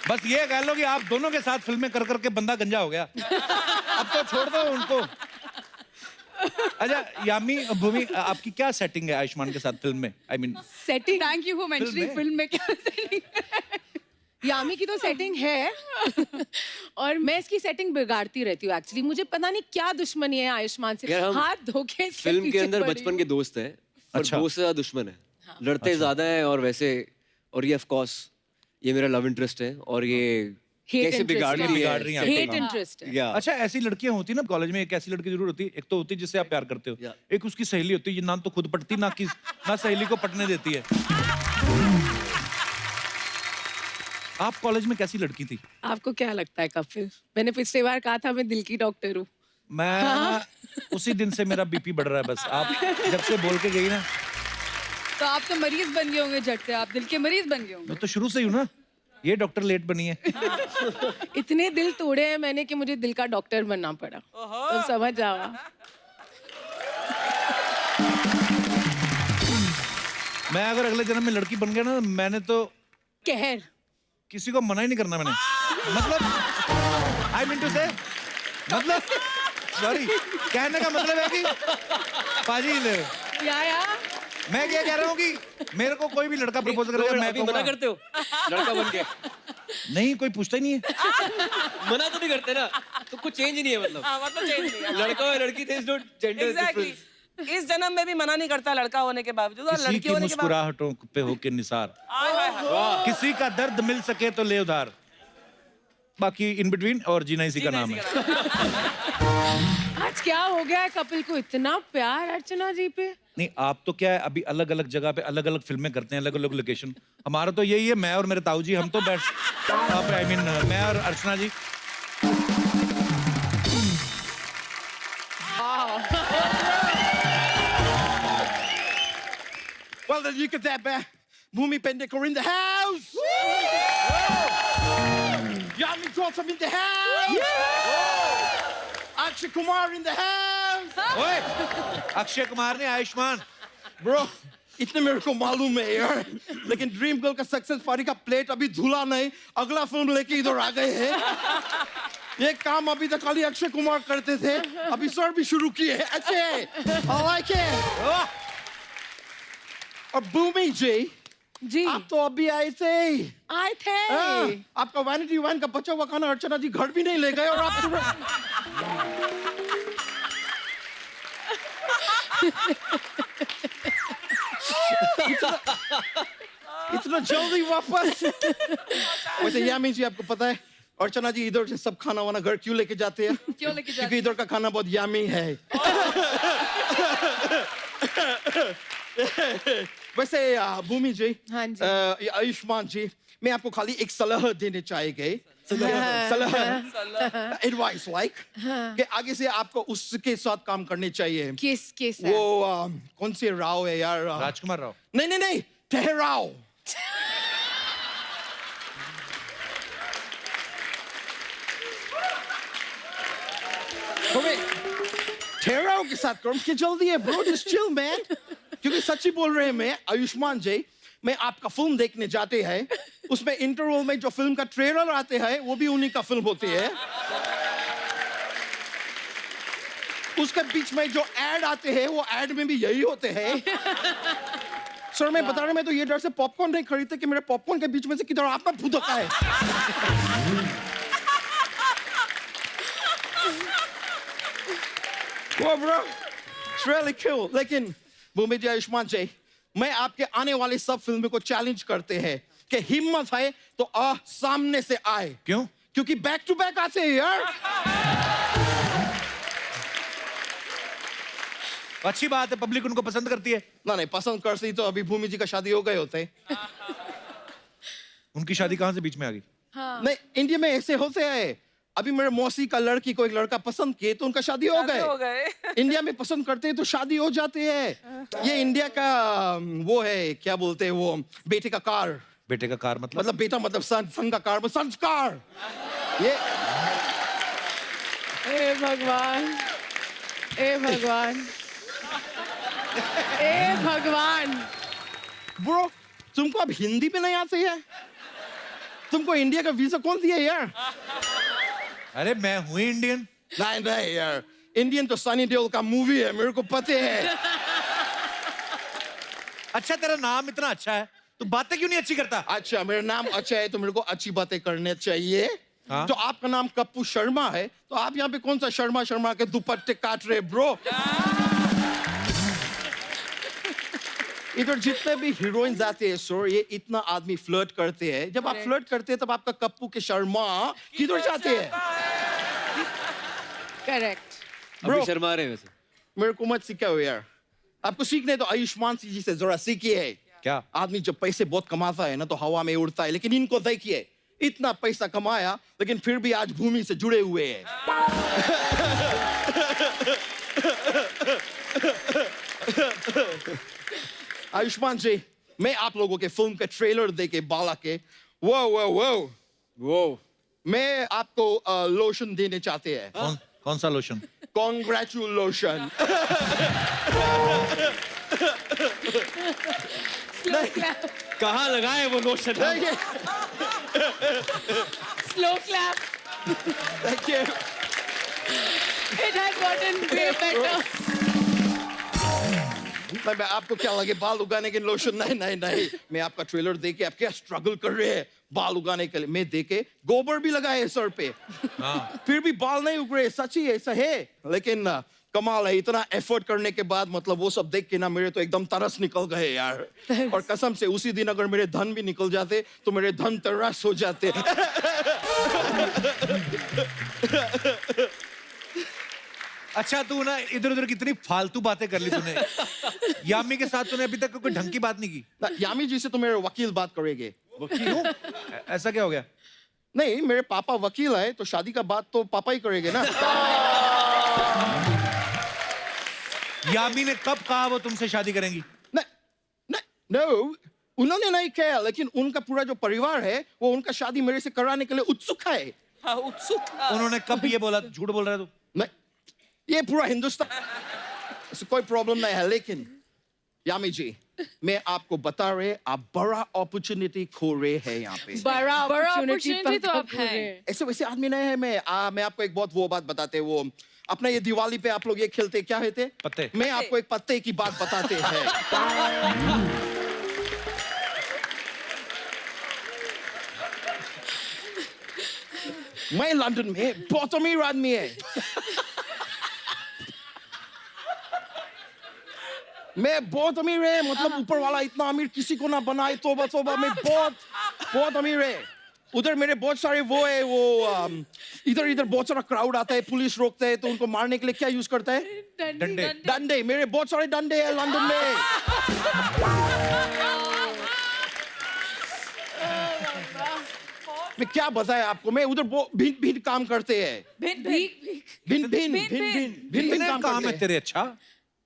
बस ये कह लो कि आप दोनों के साथ फिल्में कर करके बंदा गंजा हो गया। अब तो छोड़ दो उनको। अच्छा यामी, भूमि, आपकी क्या सेटिंग है आयुष्मान के साथ फिल्म में? I mean setting. Thank you for mentioning film में क्या सेटिंग। यामी की तो सेटिंग है और मैं इसकी सेटिंग बिगाड़ती रहती हूँ एक्चुअली। मुझे पता नहीं क्या दुश्मनी है आयुष्मान से, यार, हम हाथ धोके इसके फिल्म के पीछे अंदर पड़ी बचपन के दोस्त हैं, पर अच्छा। दोस्त से ज्यादा दुश्मन है। लड़ते ज्यादा है और वैसे, और ये ऑफ कोर्स ये मेरा लव इंटरेस्ट है और ये कैसे बिगाड़ रही बिगाड़ रही है। है। हेट इंटरेस्ट है। या अच्छा, ऐसी लड़कियां होती ना कॉलेज में, एक ऐसी लड़की जरूर होती है, एक तो होती है जिससे आप प्यार करते हो, Yeah. एक उसकी सहेली होती है, ये ना तो खुद पटती ना सहेली को पटने देती है। आप कॉलेज में कैसी लड़की थी? आपको क्या लगता है कपिल? मैंने पिछली बार कहा था मैं दिल की डॉक्टर हूँ। मैं उसी दिन से मेरा बीपी बढ़ रहा है बस। आप जब से बोल के गई ना, तो आप तो मरीज बन गए होंगे झट से, आप दिल के मरीज बन गए होंगे। मैं तो शुरू से ही हूँ ना, ये डॉक्टर लेट बनी है। इतने दिल तोड़े हैं मैंने कि मुझे दिल का डॉक्टर बनना पड़ा। तो समझ जाओ। मैं अगर अगले जन्म में लड़की बन गया ना, मैंने तो कहर किसी को मना ही नहीं करना मैंने। मतलब आई मीन टू से, मतलब सॉरी, कहने का मतलब है कि पाजी ले, या मैं क्या कह रहा हूँ कि मेरे को कोई भी लड़का प्रपोज करेगा, मैं अभी मना कहूँगा करते हो लड़का बन के? नहीं, कोई पूछता ही नहीं है। मना तो नहीं करते ना, तो कुछ चेंज ही नहीं है मतलब। हाँ, मतलब change नहीं है। लड़का और लड़की थे, is not gender Exactly. Difference. इस जन्म में भी मना नहीं करता लड़का होने के बावजूद और किसी लड़की की होने के बावजूद। मुस्कुराहटों पे होके निसार, आय, हाय, हाय। किसी का दर्द मिल सके तो ले उधार, बाकी इन बिटवीन और जीना इसी का नाम है। आज क्या हो गया है कपिल को इतना प्यार अर्चना जी पे? नहीं, आप तो क्या है, अभी अलग अलग जगह पे अलग अलग फिल्में करते हैं, अलग अलग लोकेशन। हमारा तो यही है, मैं और मेरे ताऊ जी, हम तो बैठ आई मीन मैं और अर्चना जी। Well, then you get that back. Bhumi Pendekar in the house. Yami Gautam in the house. Akshay Kumar in the house. ओए, अक्षय कुमार ने आयुष्मान। Bro, इतने मेरे को मालूम है यार, लेकिन ड्रीम गर्ल का सक्सेस पार्टी का प्लेट अभी धुला नहीं, अगला फिल्म लेके इधर आ गए हैं। ये काम अभी तक खाली अक्षय कुमार करते थे, अभी सर भी शुरू किए हैं। अच्छे, I like it. और भूमि जी, आप तो अभी आए थे। आए थे। आपका वैनिटी वैन का बचा हुआ खाना अर्चना जी घर भी नहीं ले गए और आप इतना जल्दी वापस। वैसे यामी जी, आपको पता है अर्चना जी इधर से सब खाना वाना घर क्यों लेके जाते हैं? क्यों लेके जाते? क्योंकि इधर का खाना बहुत यामी है। वैसे भूमि जी, हाँ जी। आयुष्मान जी, मैं आपको खाली एक सलाह देने चाहेंगे। सलाह, एडवाइस लाइक, कि आगे से आपको उसके साथ काम करने चाहिए। किसके साथ? वो कौन से राव है यार? राजकुमार राव। नहीं, ठहराओ। ठहराओ के साथ करो, कि जल्दी है ब्रो, जस्ट चिल मैन। क्योंकि सच्ची बोल रहे हैं मैं, आयुष्मान जी, मैं आपका फिल्म देखने जाते हैं, उसमें इंटरवल में जो फिल्म का ट्रेलर आते हैं वो भी उन्हीं का फिल्म होती है। उसके बीच में जो एड आते हैं वो एड में भी यही होते हैं। सर, मैं बता रहा हूं, मैं तो ये डर से पॉपकॉर्न नहीं खरीदते कि मेरे पॉपकॉर्न के बीच में से किधर आपका फुदका है। Well, bro, it's really cool. लेकिन भूमि जी, आयुष्मान जी, मैं आपके आने वाले सब फिल्मों को चैलेंज करते हैं कि हिम्मत है तो सामने से आए। क्यों? क्योंकि बैक टू बैक आते हैं यार। अच्छी बात है, पब्लिक उनको पसंद करती है। ना नहीं, पसंद करती तो अभी भूमि जी का शादी हो गए होते। उनकी शादी कहाँ से बीच में आ गई? नहीं, इंडिया में ऐसे होते हैं। अभी मेरे मौसी का लड़की को एक लड़का पसंद किए तो उनका शादी हो गए। इंडिया में पसंद करते हैं तो शादी हो जाती है। ये इंडिया का वो है, क्या बोलते हैं वो, बेटे का कार। बेटे का कार मतलब बेटा मतलब सन का कार, संस्कार। ये ए भगवान, ए भगवान, ए भगवान। ब्रो, तुमको अब हिंदी भी नहीं आती है? तुमको इंडिया का वीजा कौन दिया यार? अरे मैं हूँ इंडियन। नहीं यार, इंडियन तो सनी देओल का मूवी है, मेरे को पता है। अच्छा, तेरा नाम इतना अच्छा है, तू बातें क्यों नहीं अच्छी करता? अच्छा मेरा नाम अच्छा है तो मेरे को अच्छी बातें करने चाहिए। हाँ? तो आपका नाम कप्पू शर्मा है तो आप यहाँ पे कौन सा शर्मा शर्मा के दुपट्टे काट रहे ब्रो? इधर जितने भी हीरोइंस आते हैं सर, ये इतना आदमी फ्लर्ट करते हैं। जब आप फ्लर्ट करते हैं तब आपका कप्पू के शर्मा किधर जाते हैं? करेक्ट। अभी शर्मा रहे हैं वैसे। मेरे को मत सिखाओ यार। आपको सीखने तो आयुष्मान जी से जरा सीखिए। क्या? आदमी जब पैसे बहुत कमाता है ना तो हवा में उड़ता है, लेकिन इनको देखिए इतना पैसा कमाया लेकिन फिर भी आज भूमि से जुड़े हुए हैं। आयुष्मान जी, मैं आप लोगों के फिल्म के ट्रेलर देके बाला के वो मैं आपको लोशन देने चाहते हैं। कौन सा लोशन? कॉन्ग्रेचुलेशन। कहाँ लगाए वो lotion? Slow clap. Thank you. It has gotten way better. मैं आपको क्या लगे बाल उगाने के लोशन? नहीं मैं आपका ट्रेलर देके आप क्या स्ट्रगल कर रहे हैं बाल उगाने के लिए, मैं देके गोबर भी लगाए सर पे फिर भी बाल नहीं उग रहे। सच ही ऐसा है, लेकिन कमाल है इतना एफर्ट करने के बाद मतलब वो सब देख के ना मेरे तो एकदम तरस निकल गए यार। और कसम से उसी दिन अगर मेरे धन भी निकल जाते तो मेरे धन तरस हो जाते। अच्छा तू ना इधर उधर कितनी फालतू बातें कर ली तूने। यामी के साथ तूने अभी तक कोई ढंग की बात नहीं की। यामी जी से तो मेरे वकील बात करेंगे। वकील? ऐसा क्या हो गया? नहीं मेरे पापा वकील है तो शादी का बात तो पापा ही करेंगे ना। यामी ने कब कहा वो तुमसे शादी करेंगी? नो उन्होंने नहीं कहा, लेकिन उनका पूरा जो परिवार है वो उनका शादी मेरे से कराने के लिए उत्सुक है। उन्होंने कब ये बोला? झूठ बोल रहा है तू। नहीं ये पूरा हिंदुस्तान ऐसे कोई प्रॉब्लम नहीं है, लेकिन यामी जी मैं आपको बता रहे आप बड़ा अपॉर्चुनिटी खो रहे हैं यहाँ पे। बड़ा opportunity तो आप है। ऐसे वैसे आदमी नहीं है मैं आपको एक बहुत वो बात बताते वो अपना ये दिवाली पे आप लोग ये खेलते क्या है थे? पत्ते। मैं आपको एक पत्ते की बात बताते हैं। मैं लंदन में बहुत अमीर आदमी है। मैं बहुत अमीर है, मतलब ऊपर वाला इतना अमीर किसी को ना बनाए। तोबा तोबा मैं बहुत अमीर है। उधर मेरे बहुत सारे वो है वो इधर बहुत सारा क्राउड आता है, पुलिस रोकते है तो उनको मारने के लिए क्या यूज करता है? डंडे। मेरे बहुत सारे डंडे हैं लंदन में। मैं क्या बताया आपको, मैं उधर भिन्न काम करते हैं। भिन्न काम है तेरे। अच्छा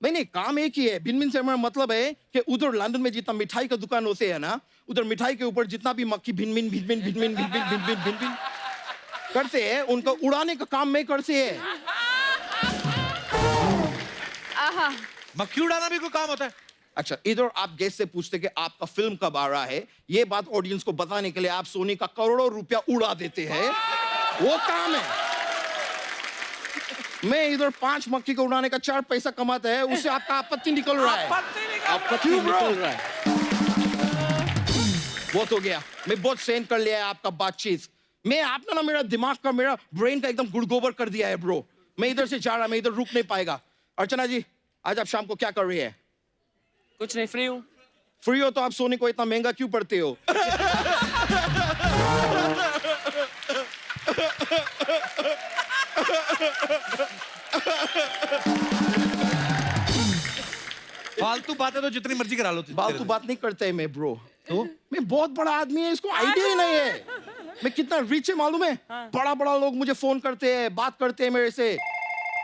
नहीं काम एक ही है। भिन्न से हमारा मतलब है कि उधर लंदन में जितना मिठाई का दुकान होते हैं ना, उधर मिठाई के ऊपर जितना भी मक्खी भिन्न करते हैं उनको उड़ाने का काम मैं करते हैं। मक्खी उड़ाना भी कोई काम होता है? अच्छा इधर आप गेस्ट से पूछते कि आपका फिल्म कब आ रहा है, ये बात ऑडियंस को बताने के लिए आप सोनी का करोड़ों रुपया उड़ा देते हैं, वो काम है। मैं इधर 5 मक्खी को उड़ाने का 4 पैसा कमाता है, उससे आपका आपत्ति निकल रहा है। आपत्ति निकल रहा है। बहुत हो गया, मैं बहुत सहन कर लिया है आपका बातचीत। मैं आपने ना मेरा दिमाग का मेरा ब्रेन का एकदम गुड़गोबर कर दिया है ब्रो। मैं इधर से जा रहा, मैं इधर रुक नहीं पाएगा। अर्चना जी आज आप शाम को क्या कर रही है? कुछ नहीं, फ्री हूँ। फ्री हो तो आप सोनी को इतना महंगा क्यों पड़ते हो? फालतू बातें तो जितनी मर्जी करा लो। फालतू बात नहीं करते मैं ब्रो। तो मैं बहुत बड़ा आदमी है, इसको आइडिया ही नहीं है मैं कितना रिच है मालूम है। बड़ा लोग मुझे फोन करते हैं, बात करते हैं मेरे से।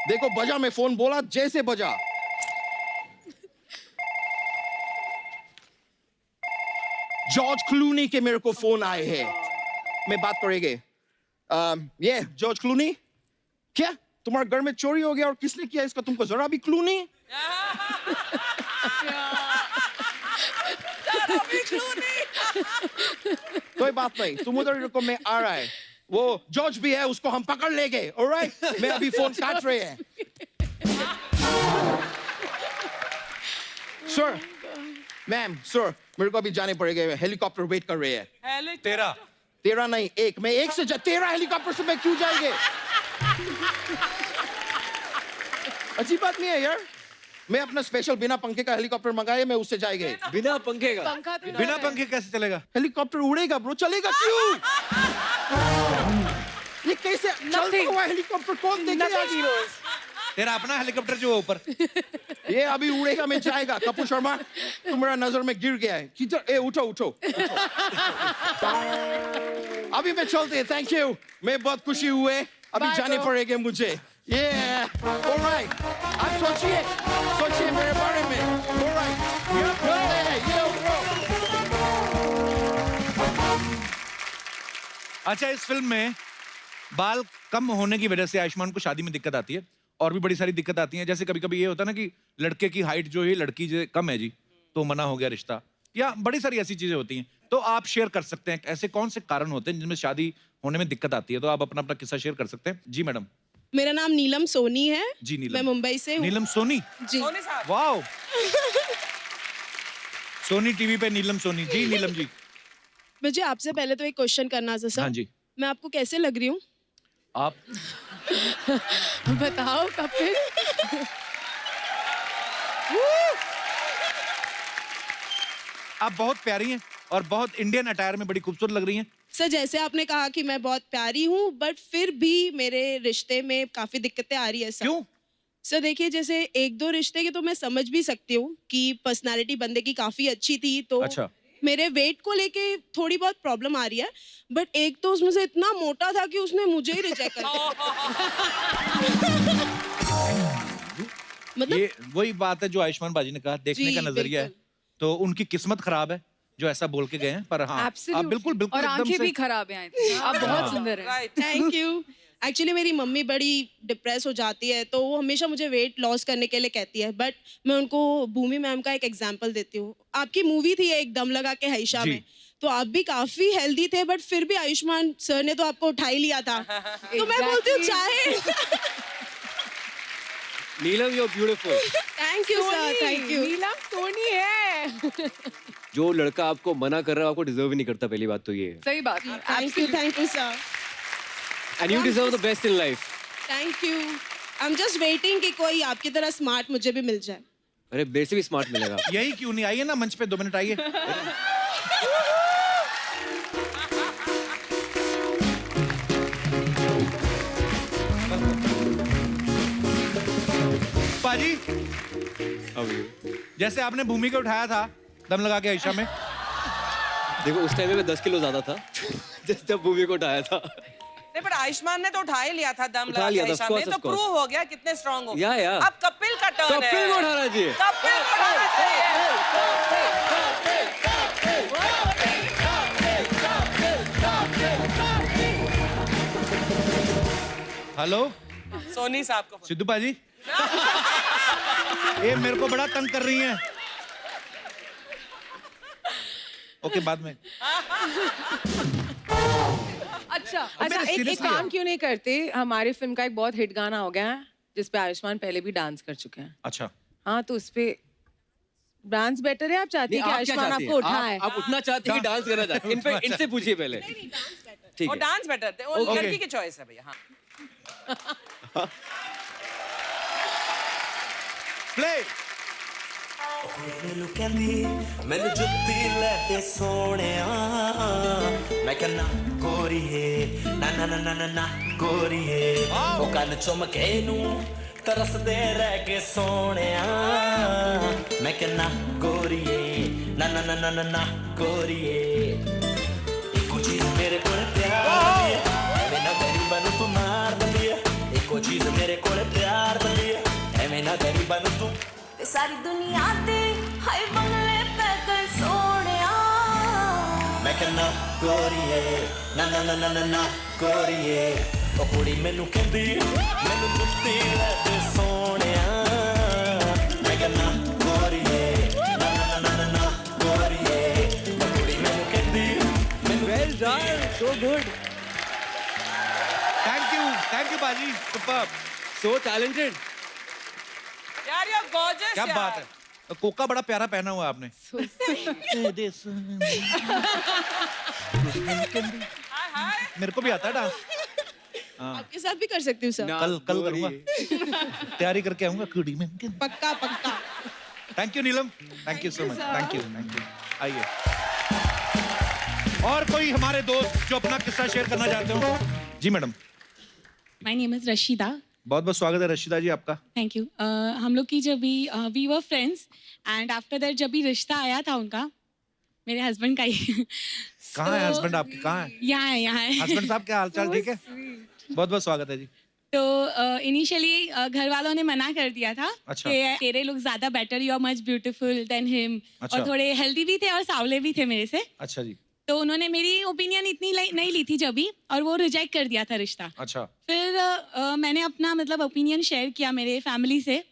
देखो बजा, मैं फोन बोला जैसे बजा। जॉर्ज क्लूनी के मेरे को फोन आए हैं, मैं बात करेंगे। ये जॉर्ज क्लूनी, क्या तुम्हारे घर में चोरी हो गया और किसने किया इसका तुमको जरा भी क्लू नहीं? कोई बात नहीं, तुम उधर रुको, मैं आ रहा है। वो जॉर्ज भी है, उसको हम पकड़ लेंगे। ऑलराइट, मैं अभी फोन काट रहे हैं। सर मैम सर मेरे को अभी जाने पड़ेगा, हेलीकॉप्टर वेट कर रहे हैं। तेरा नहीं, एक। मैं एक से 13 हेलीकॉप्टर से मैं क्यों जाएंगे? अच्छी बात नहीं है यार। मैं अपना स्पेशल बिना पंखे का हेलीकॉप्टर मंगाया, मैं उससे जाएंगे। बिना पंखे का? पंखा तो बिना पंखे कैसे चलेगा? हेलीकॉप्टर उड़ेगा ब्रो, चलेगा क्यों? ये कैसे चलता हुआ हेलीकॉप्टर कौन देखेगा? तेरा अपना हेलीकॉप्टर जो है ऊपर। ये अभी उड़ेगा, मैं जाएगा। कपूर शर्मा तुम्हारा नजर में गिर गया है, किधर? ए उठो उठो, उठो। अभी मैं चलते हैं, थैंक यू। मैं बहुत खुशी हुए, अभी जाने पड़ेंगे मुझे। ऑलराइट, आप सोचिए मेरे बारे में। ऑलराइट, अच्छा, इस फिल्म में बाल कम होने की वजह से आयुष्मान को शादी में दिक्कत आती है, और भी बड़ी सारी दिक्कत आती है। जैसे कभी कभी ये होता है ना कि लड़के की हाइट जो है, लड़की जो कम है जी, तो मना हो गया रिश्ता, या बड़ी सारी ऐसी चीजें होती हैं। तो आप शेयर कर सकते हैं ऐसे कौन से कारण होते हैं जिनमें शादी होने में दिक्कत आती है, तो आप अपना अपना किस्सा शेयर कर सकते हैं। जी मैडम। मेरा नाम नीलम सोनी है। जी नीलम। मैं मुंबई से हूँ। नीलम Soni ji. Wow. Sony TV पे नीलम सोनी। जी नीलम जी। मुझे आपसे पहले तो एक क्वेश्चन करना था सर। हाँ जी। मैं आपको कैसे लग रही हूँ? आप बताओ कपिल। आप बहुत प्यारी हैं और बहुत इंडियन अटायर में बड़ी खूबसूरत लग रही हैं। सर जैसे आपने कहा कि मैं बहुत प्यारी हूँ, बट फिर भी मेरे रिश्ते में काफी दिक्कतें आ रही है सर। क्यों? सर देखिए, जैसे एक दो रिश्ते की तो मैं समझ भी सकती हूँ कि पर्सनालिटी बंदे की काफी अच्छी थी, तो अच्छा। मेरे वेट को लेके थोड़ी बहुत प्रॉब्लम आ रही है, बट एक तो उसमें से इतना मोटा था कि उसने मुझे ही रिजेक्ट कर दिया। मतलब ये वही बात है जो आयुष्मान बाजी ने कहा, देखने का नजरिया है। तो उनकी किस्मत खराब है जो ऐसा बोल के गए हैं, पर हाँ आप बिल्कुल बिल्कुल और आंखें भी खराब हैं, आप बहुत सुंदर हैं। Thank you. एक्चुअली मेरी मम्मी बड़ी डिप्रेस हो जाती है, तो वो हमेशा मुझे वेट लॉस करने के लिए कहती है, बट मैं उनको भूमि मैम का एक एग्जांपल देती हूँ। आपकी मूवी थी एक दम लगा के हैशा में, तो आप भी काफी हेल्दी थे, बट फिर भी आयुष्मान सर ने तो आपको उठा ही लिया था। तो मैं बोलती हूँ चाहे Neelam you are beautiful. Thank you sir, thank you. Neelam Soni है। जो लड़का आपको मना कर रहा है आपको डिजर्व ही नहीं करता, पहली बात तो ये है। सही बात है। Thank you sir. And you deserve the best in life. Thank you. I am just waiting कि कोई आपकी तरह स्मार्ट मुझे भी मिल जाए। अरे मेरे से भी स्मार्ट मिलेगा। यही क्यों नहीं, आइए ना मंच पे 2 मिनट आइए। पाजी जैसे आपने भूमि को उठाया था दम लगा के आयशा में, देखो उस टाइम में 10 किलो ज्यादा था जब भूमि को उठाया था। नहीं, पर आयुष्मान ने तो उठा ही लिया था दम उठा लगा लिया के था, आयशा of में, course, तो of course. प्रूव हो गया कितने स्ट्रांग हो। या अब कपिल का टर्न है। कपिल को उठाना चाहिए। कपिल को उठाना चाहिए। हेलो सोनी साहब को सिद्धू पाजी, ये मेरे को बड़ा तंग कर रही हैं। ओके बाद में। अच्छा एक काम क्यों नहीं करते, हमारी फिल्म का एक बहुत हिट गाना हो गया है जिसपे आयुष्मान पहले भी डांस कर चुके हैं। अच्छा हाँ, तो उस पे डांस बेटर है। आप चाहती हैं कि आयुष्मान आपको उठाए? आप उठना चाहते हैं कि डांस करना चाहते हैं? इनपे इनसे पूछिए पहले। ठीक और है, डांस बेटर थे, वो लड़की की चॉइस है भैया। हाँ प्ले। ਮੈਨੂੰ ਕਹਿੰਦੀ ਮੈਨੂੰ ਜੁੱਤੀ ਲੈ ਕੇ ਸੋਹਣਿਆ ਮੈਂ ਕਹਿੰਦਾ ਗੋਰੀਏ ਨਾ ਨਾ ਨਾ ਨਾ ਨਾ ਗੋਰੀਏ ਉਹ ਕੰਨ ਚੁੰਮ ਕੇ ਨੂੰ ਤਰਸਦੇ ਰਹਿ ਕੇ ਸੋਹਣਿਆ ਮੈਂ ਕਹਿੰਦਾ ਗੋਰੀਏ ਨਾ ਨਾ ਨਾ ਨਾ ਨਾ ਗੋਰੀਏ ਇੱਕੋ ਚੀਜ਼ ਮੇਰੇ ਕੋਲ ਪਿਆਰ ਦੀ ਐਵੇਂ ਨਾ ਗਰੀਬਾਂ ਨੂੰ ਤੂੰ ਮਾਰ ਦਿੰਦੀ ਐ ਇੱਕੋ ਚੀਜ਼ ਮੇਰੇ ਕੋਲ ਪਿਆਰ ਦਿੰਦੀ ਐ ਐਵੇਂ ਨਾ ਗਰੀਬਾਂ ਨੂੰ ਤੂੰ ਤੇ ਸਾਰੀ ਦੁਨੀਆ ਤੇ ਹਾਏ ਬੰਗਲੇ ਪੈ ਗਏ ਸੋਹਣਿਆ ਮੈਂ ਕਹਿੰਦਾ ਗੋਰੀਏ ਨਾ ਨਾ ਨਾ ਨਾ ਨਾ ਗੋਰੀਏ ਉਹ ਕੁੜੀ ਮੈਨੂੰ ਕਹਿੰਦੀ ਮੈਨੂੰ ਜੁੱਤੀ ਲੈ ਕੇ ਸੋਹਣਿਆ ਮੈਂ ਕਹਿੰਦਾ ਗੋਰੀਏ ਨਾ ਨਾ ਨਾ ਨਾ ਗੋਰੀਏ ਉਹ ਕੁੜੀ ਮੈਨੂੰ ਕਹਿੰਦੀ well done, so good, thank you बाजी, सुपर्ब, so talented. यार, ये गॉर्जियस। क्या बात है। कोका बड़ा प्यारा पहना हुआ है आपने। मेरे को भी आता है डांस। आपके साथ भी कर सकती हूँ सर। कल करूंगा, तैयारी करके आऊंगा। कुड़ी में पक्का पक्का। Thank you Neelam, thank you so much, thank you. आइए और कोई हमारे दोस्त जो अपना किस्सा शेयर करना चाहते हो? जी madam. My name is Rashida. बहुत बहुत स्वागत है रशीदा जी आपका। Thank you. हम लोग की जब भी we were friends and after that जब भी रिश्ता आया था उनका, मेरे हस्बैंड का ही। कहाँ है हस्बैंड आपके? कहाँ है? यहाँ है। हस्बैंड साहब क्या हालचाल? ठीक है, बहुत बहुत स्वागत है जी। तो इनिशियली घर वालों ने मना कर दिया था अच्छा। कि तेरे लोग ज्यादा better, you are much beautiful than him. अच्छा। और थोड़े हेल्दी भी थे और सावले भी थे मेरे से। अच्छा जी। तो उन्होंने मेरी ओपिनियन इतनी नहीं ली थी जब भी, और वो रिजेक्ट कर दिया था रिश्ता। अच्छा। फिर मैंने अपना मतलब ओपिनियन शेयर किया मेरे फैमिली से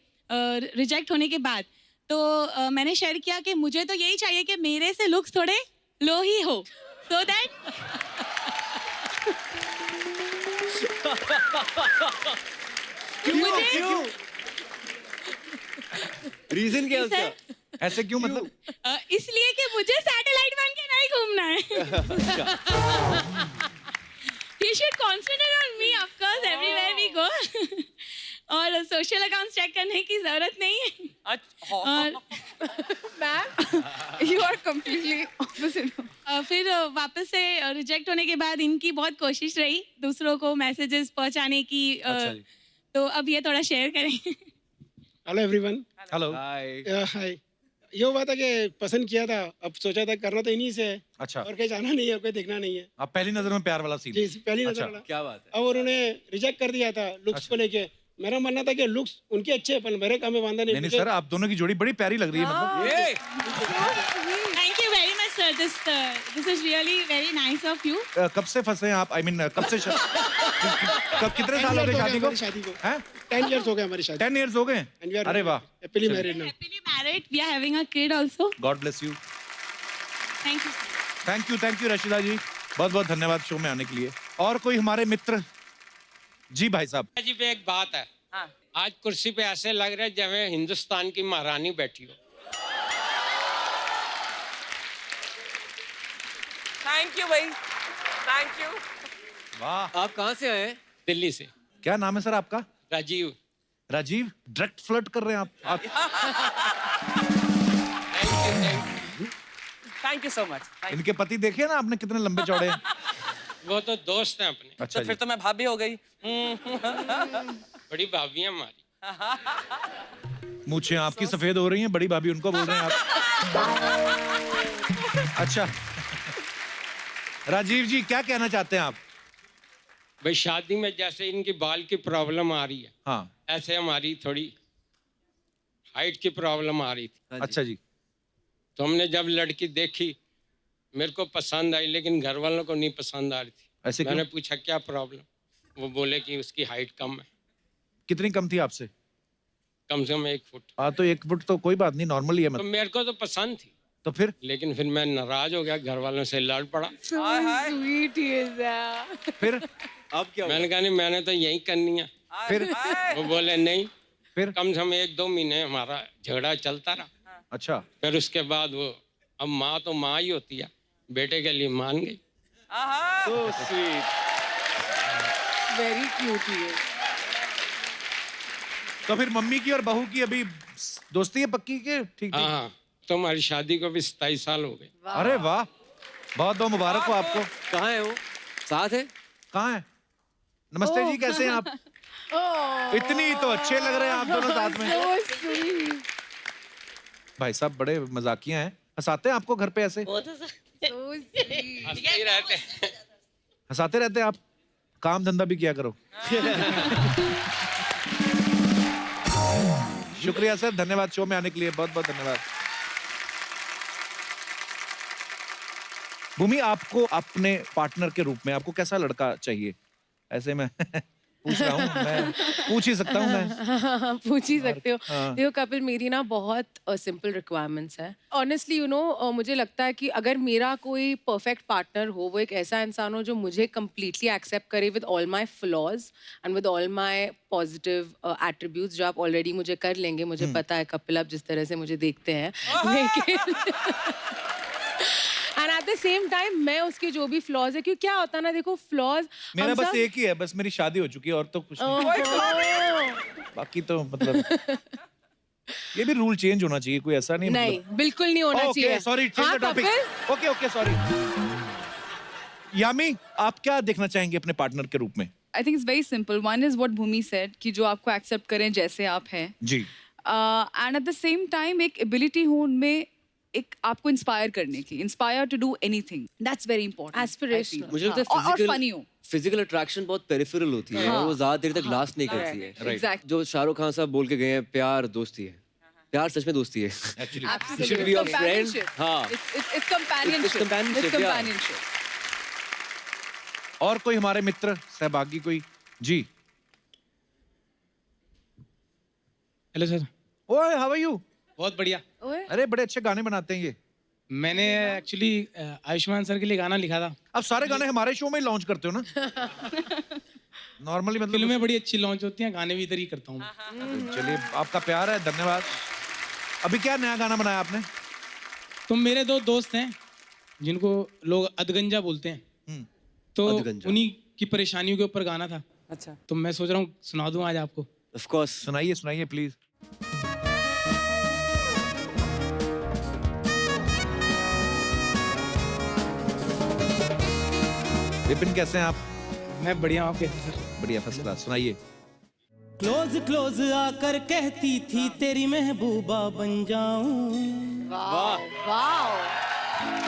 रिजेक्ट होने के बाद। तो मैंने शेयर किया कि मुझे तो यही चाहिए कि मेरे से लुक्स थोड़े लो ही हो, सो दैट रीजन क्या है उसका? ऐसे क्यों मतलब? इसलिए कि मुझे सैटेलाइट बन के नहीं घूमना है। He should concentrate on me, of course, everywhere we go. और सोशल अकाउंट चेक करने की जरूरत नहीं है। और You are completely opposite. फिर वापस से रिजेक्ट होने के बाद इनकी बहुत कोशिश रही दूसरों को मैसेजेस पहुंचाने की। तो अब ये थोड़ा शेयर करेंगे। Hello everyone. हेलो। हाय। ये हुआ था कि पसंद किया था, अब सोचा था करना तो इन्हीं से है। अच्छा। और कहीं जाना नहीं है, कोई देखना नहीं है। अब पहली नजर में प्यार वाला सीन। जी, पहली नजर अच्छा। वाला। क्या बात है। अब उन्होंने रिजेक्ट कर दिया था लुक्स को लेके। मेरा मानना था कि लुक्स उनके अच्छे हैं, पर मेरे काम में बांधा नहीं। नहीं सर, आप दोनों की जोड़ी बड़ी प्यारी लग रही है। मतलब thank you very much sir, this is really very nice of you. कब से फंसे हैं आप? आई मीन कब से कब कितने साल हो गए शादी को? हैं? 10 इयर्स हो गए हमारी शादी। 10 इयर्स हो गए? अरे वाह। Happily married now. Happily married, we are having a kid also. God bless you. Thank you. Thank you Rashida ji, बहुत बहुत धन्यवाद शो में आने के लिए। और कोई हमारे मित्र? जी भाई साहब। जी पे एक बात है। हाँ। आज कुर्सी पे ऐसे लग रहा है जैसे हिंदुस्तान की महारानी बैठी हो। थैंक यू भाई, थैंक यू। वाह। आप कहाँ से आए? दिल्ली से। क्या नाम है सर आपका? राजीव। राजीव, डायरेक्ट फ्लर्ट कर रहे हैं आप। Thank you so much. इनके पति देखे ना आपने कितने लंबे चौड़े हैं? वो तो दोस्त हैं अपने। अच्छा तो फिर तो मैं भाभी हो गई। बड़ी भाभी है हमारी। मूछें आपकी सफेद हो रही हैं, बड़ी भाभी उनको बोल रहे हैं आप। अच्छा राजीव जी, क्या कहना चाहते हैं आप? भाई शादी में जैसे इनकी बाल की प्रॉब्लम आ रही है, हाँ, ऐसे हमारी थोड़ी हाइट की प्रॉब्लम आ रही थी। अच्छा जी। तो हमने जब लड़की देखी, मेरे को पसंद आई, लेकिन घर वालों को नहीं पसंद आ रही थी। ऐसे मैंने क्यों? पूछा क्या प्रॉब्लम? वो बोले कि उसकी हाइट कम है। कितनी कम थी आपसे? कम से कम 1 फुट। हाँ तो 1 फुट तो कोई बात नहीं, नॉर्मल ही है तो मतलब। मेरे को तो पसंद थी, तो फिर? लेकिन फिर मैं नाराज हो गया, घर वालों से लड़ पड़ा। Sweet he is. फिर अब क्या? मैंने कहा नहीं, मैंने तो यही करनी है। फिर वो बोले नहीं। फिर कम से कम 1-2 महीने हमारा झगड़ा चलता रहा। अच्छा। फिर उसके बाद वो, अब माँ तो माँ ही होती है, बेटे के लिए मान गई। So sweet. Very cute he is. तो फिर मम्मी की और बहू की अभी दोस्ती है पक्की के? ठीक। हाँ, तो हमारी शादी को भी 27 साल हो गए। अरे वाह, बहुत बहुत मुबारक हो आपको। कहाँ है वो? साथ है? कहाँ है? नमस्ते जी, कैसे हैं आप? इतनी तो अच्छे लग रहे हैं आप दोनों साथ में। So sweet. भाई साहब बड़े मजाकिया हैं। हंसाते हैं आपको घर पे ऐसे? So sweet. हंसते ही रहते हैं। हंसाते रहते हैं आप? काम धंधा भी किया करो। शुक्रिया सर, धन्यवाद शो में आने के लिए, बहुत बहुत धन्यवाद। भूमि, आपको अपने पार्टनर के रूप में आपको कैसा लड़का चाहिए? ऐसे में पूछ रहा हूँ मैं, पूछ ही सकता हूँ मैं। पूछ ही सकते हो। हाँ। देखो कपिल, मेरी ना बहुत सिंपल रिक्वायरमेंट्स है ऑनेस्टली। यू नो, मुझे लगता है कि अगर मेरा कोई परफेक्ट पार्टनर हो, वो एक ऐसा इंसान हो जो मुझे कम्प्लीटली एक्सेप्ट करे with all my flaws and with all my positive attributes, जो आप ऑलरेडी मुझे कर लेंगे। मुझे पता है कपिल आप जिस तरह से मुझे देखते हैं, लेकिन and at the same time मैं उसके जो भी फ्लॉज है, क्योंकि क्या होता है ना, देखो फ्लॉज मेरा बस एक ही है, बस मेरी शादी हो चुकी है और तो कुछ नहीं। बाकी तो मतलब ये भी रूल चेंज होना चाहिए, कोई ऐसा नहीं। नहीं, बिल्कुल नहीं होना चाहिए। Sorry, change the topic. Okay, sorry. Yami, आप क्या देखना चाहेंगे अपने पार्टनर के रूप में? I think it's very simple. One is what Bhumi said कि जो आपको एक्सेप्ट करें जैसे आप हैं, जी। And at the same time एक एबिलिटी हो उनमें एक आपको इंस्पायर करने की, inspire to do anything, that's very important. Aspirational. मुझे लगता है और फनी हो। फिजिकल अट्रैक्शन बहुत पेरिफेरल होती है और वो ज्यादा देर तक लास्ट नहीं करती है। Exactly. जो शाहरुख खान साहब बोल के गए हैं, प्यार दोस्ती है। प्यार सच में दोस्ती है। Absolutely. You should be your It's friend. companionship. हाँ। It's companionship. It's companionship, It's yeah. companionship. और कोई हमारे मित्र सहभागी कोई? जी। Hello sir. ओए, हाउ आर यू? बहुत बढ़िया। अरे बड़े अच्छे गाने बनाते हैं ये। मैंने एक्चुअली आयुष्मान सर के लिए गाना लिखा था। अब सारे गाने हमारे शो में ही लॉन्च करते हो ना? नॉर्मली मतलब फिल्में बड़ी अच्छी लॉन्च होती हैं, गाने भी इधर ही करता हूँ। चलिए, आपका प्यार है, धन्यवाद। अभी क्या नया गाना बनाया आपने? तो मेरे दो दोस्त हैं जिनको लोग अधगंजा बोलते हैं, तो उन्हीं की परेशानियों के ऊपर गाना था। अच्छा। तो मैं सोच रहा हूँ सुना दूं आज आपको। ऑफ कोर्स, सुनाइए प्लीज। विपिन, कैसे हैं आप? मैं बढ़िया हूँ, आप कैसे सर? बढ़िया, फर्स्ट क्लास। सुनाइए। क्लोज क्लोज आकर कहती थी तेरी महबूबा बन जाऊं। वाह वाह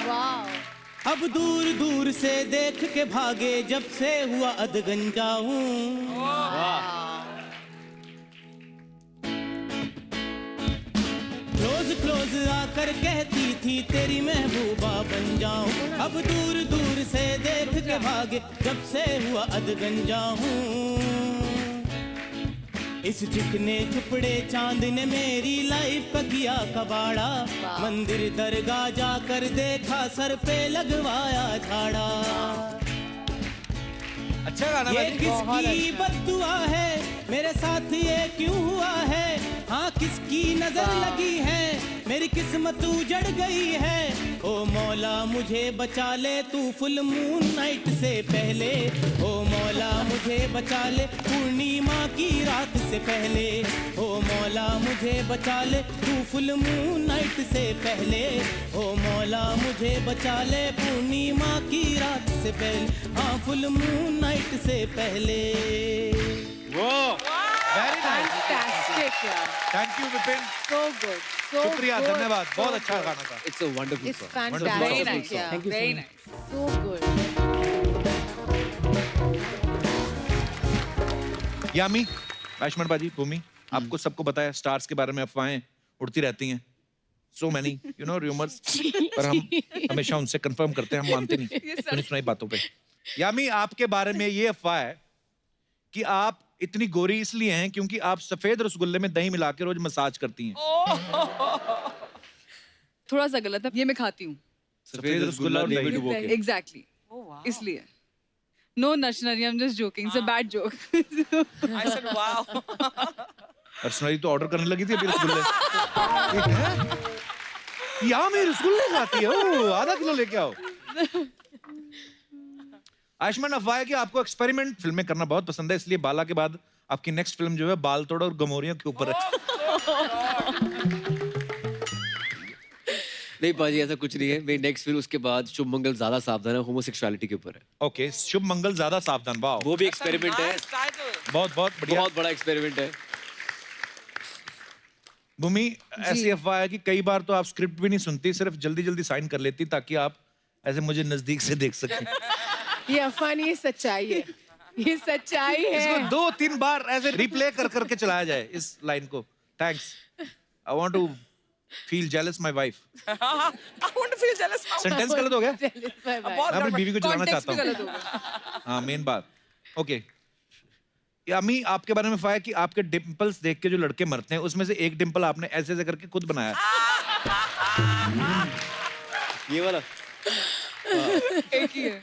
वाह। अब दूर दूर से देख के भागे जब से हुआ अधगंजा हूँ। क्लोज क्लोज आकर कहती थी तेरी महबूबा बन जाऊं। अब दूर दूर से देख के भागे जब से हुआ अधगंजा हूँ। इस चिकने चुपड़े चांद ने मेरी लाइफ का किया कबाड़ा। मंदिर दरगाह जाकर देखा, सर पे लगवाया झाड़ा। अच्छा गाना ये किसकी बद्दुआ है, मेरे साथ ये क्यों हुआ है? हाँ, किसकी नजर लगी है, मेरी किस्मत उजड़ गई है। ओ मौला मुझे बचा ले तू फुल मून नाइट से पहले। ओ मौला मुझे बचा ले पूर्णिमा की रात से पहले। ओ मौला मुझे बचा ले तू फुल मून नाइट से पहले। ओ मौला मुझे बचा ले पूर्णिमा की रात से पहले। हाँ, फुल मून नाइट से पहले। वो वेरी नाइस, फैंटास्टिक यार। Thank you Vipin, so good, so शुक्रिया, धन्यवाद, बहुत अच्छा गाना था। It's a wonderful It's song. fantastic. Very nice. Yeah. Thank you. Very nice. So good. यामी, आयुष्मान बाजी, भूमि, आपको सबको पता है स्टार्स के बारे में अफवाहें उड़ती रहती हैं। So many, you know, rumors. पर हम हमेशा उनसे कंफर्म करते हैं, हम मानते नहीं सुनी सुनाई बातों पे। यामी, आपके बारे में ये अफवाह है कि आप इतनी गोरी इसलिए हैं क्योंकि आप सफेद रसगुल्ले में दही मिला के रोज मसाज करती हैं। थोड़ा सा गलत है, ये मैं खाती हूँ। सफेद रसगुल्ला और दही। एग्जैक्टली, इसलिए। नो नशनरी, I am just joking, it's a bad joke. I said wow. Personally तो ऑर्डर करने लगी थी अभी रसगुल्ले। यहाँ में रसगुल्ले खाती है, ओ आधा किलो लेके आओ। आयुष्मान, अफवाह है कि आपको एक्सपेरिमेंट फिल्में करना बहुत पसंद है, इसलिए बाला के बाद आपकी नेक्स्ट फिल्म जो है बाल तोड़ और गमोरियों के ऊपर है। नहीं पाजी, ऐसा कुछ नहीं है। मेरी नेक्स्ट फिल्म उसके बाद शुभ मंगल ज्यादा सावधान है, होमोसेक्सुअलिटी के ऊपर है। ओके, शुभ मंगल ज्यादा सावधान, वाह, वो भी एक्सपेरिमेंट है। बहुत बहुत बढ़िया, बहुत बड़ा एक्सपेरिमेंट है। भूमि, ऐसी अफवाह है कि कई बार तो आप स्क्रिप्ट भी नहीं सुनती, सिर्फ जल्दी जल्दी साइन कर लेती ताकि आप ऐसे मुझे नजदीक से देख सकें। ये अफवाह नहीं, ये सच्चाई है। ये सच्चाई है। इसको 2-3 बार ऐसे रिप्ले कर करके चलाया जाए इस लाइन को। Thanks, I want to feel jealous my wife. I want to feel jealous. Sentence गलत हो गया? बहुत मैं अपनी बीवी को जलाना Context चाहता भी हूँ। गलत हो गया। हाँ, मेन बात। ओके, यामी आपके बारे में अफवाह है कि आपके डिंपल्स देख के जो लड़के मरते हैं उसमें से एक डिंपल आपने ऐसे ऐसे करके खुद बनाया। ये वाला एक ही है।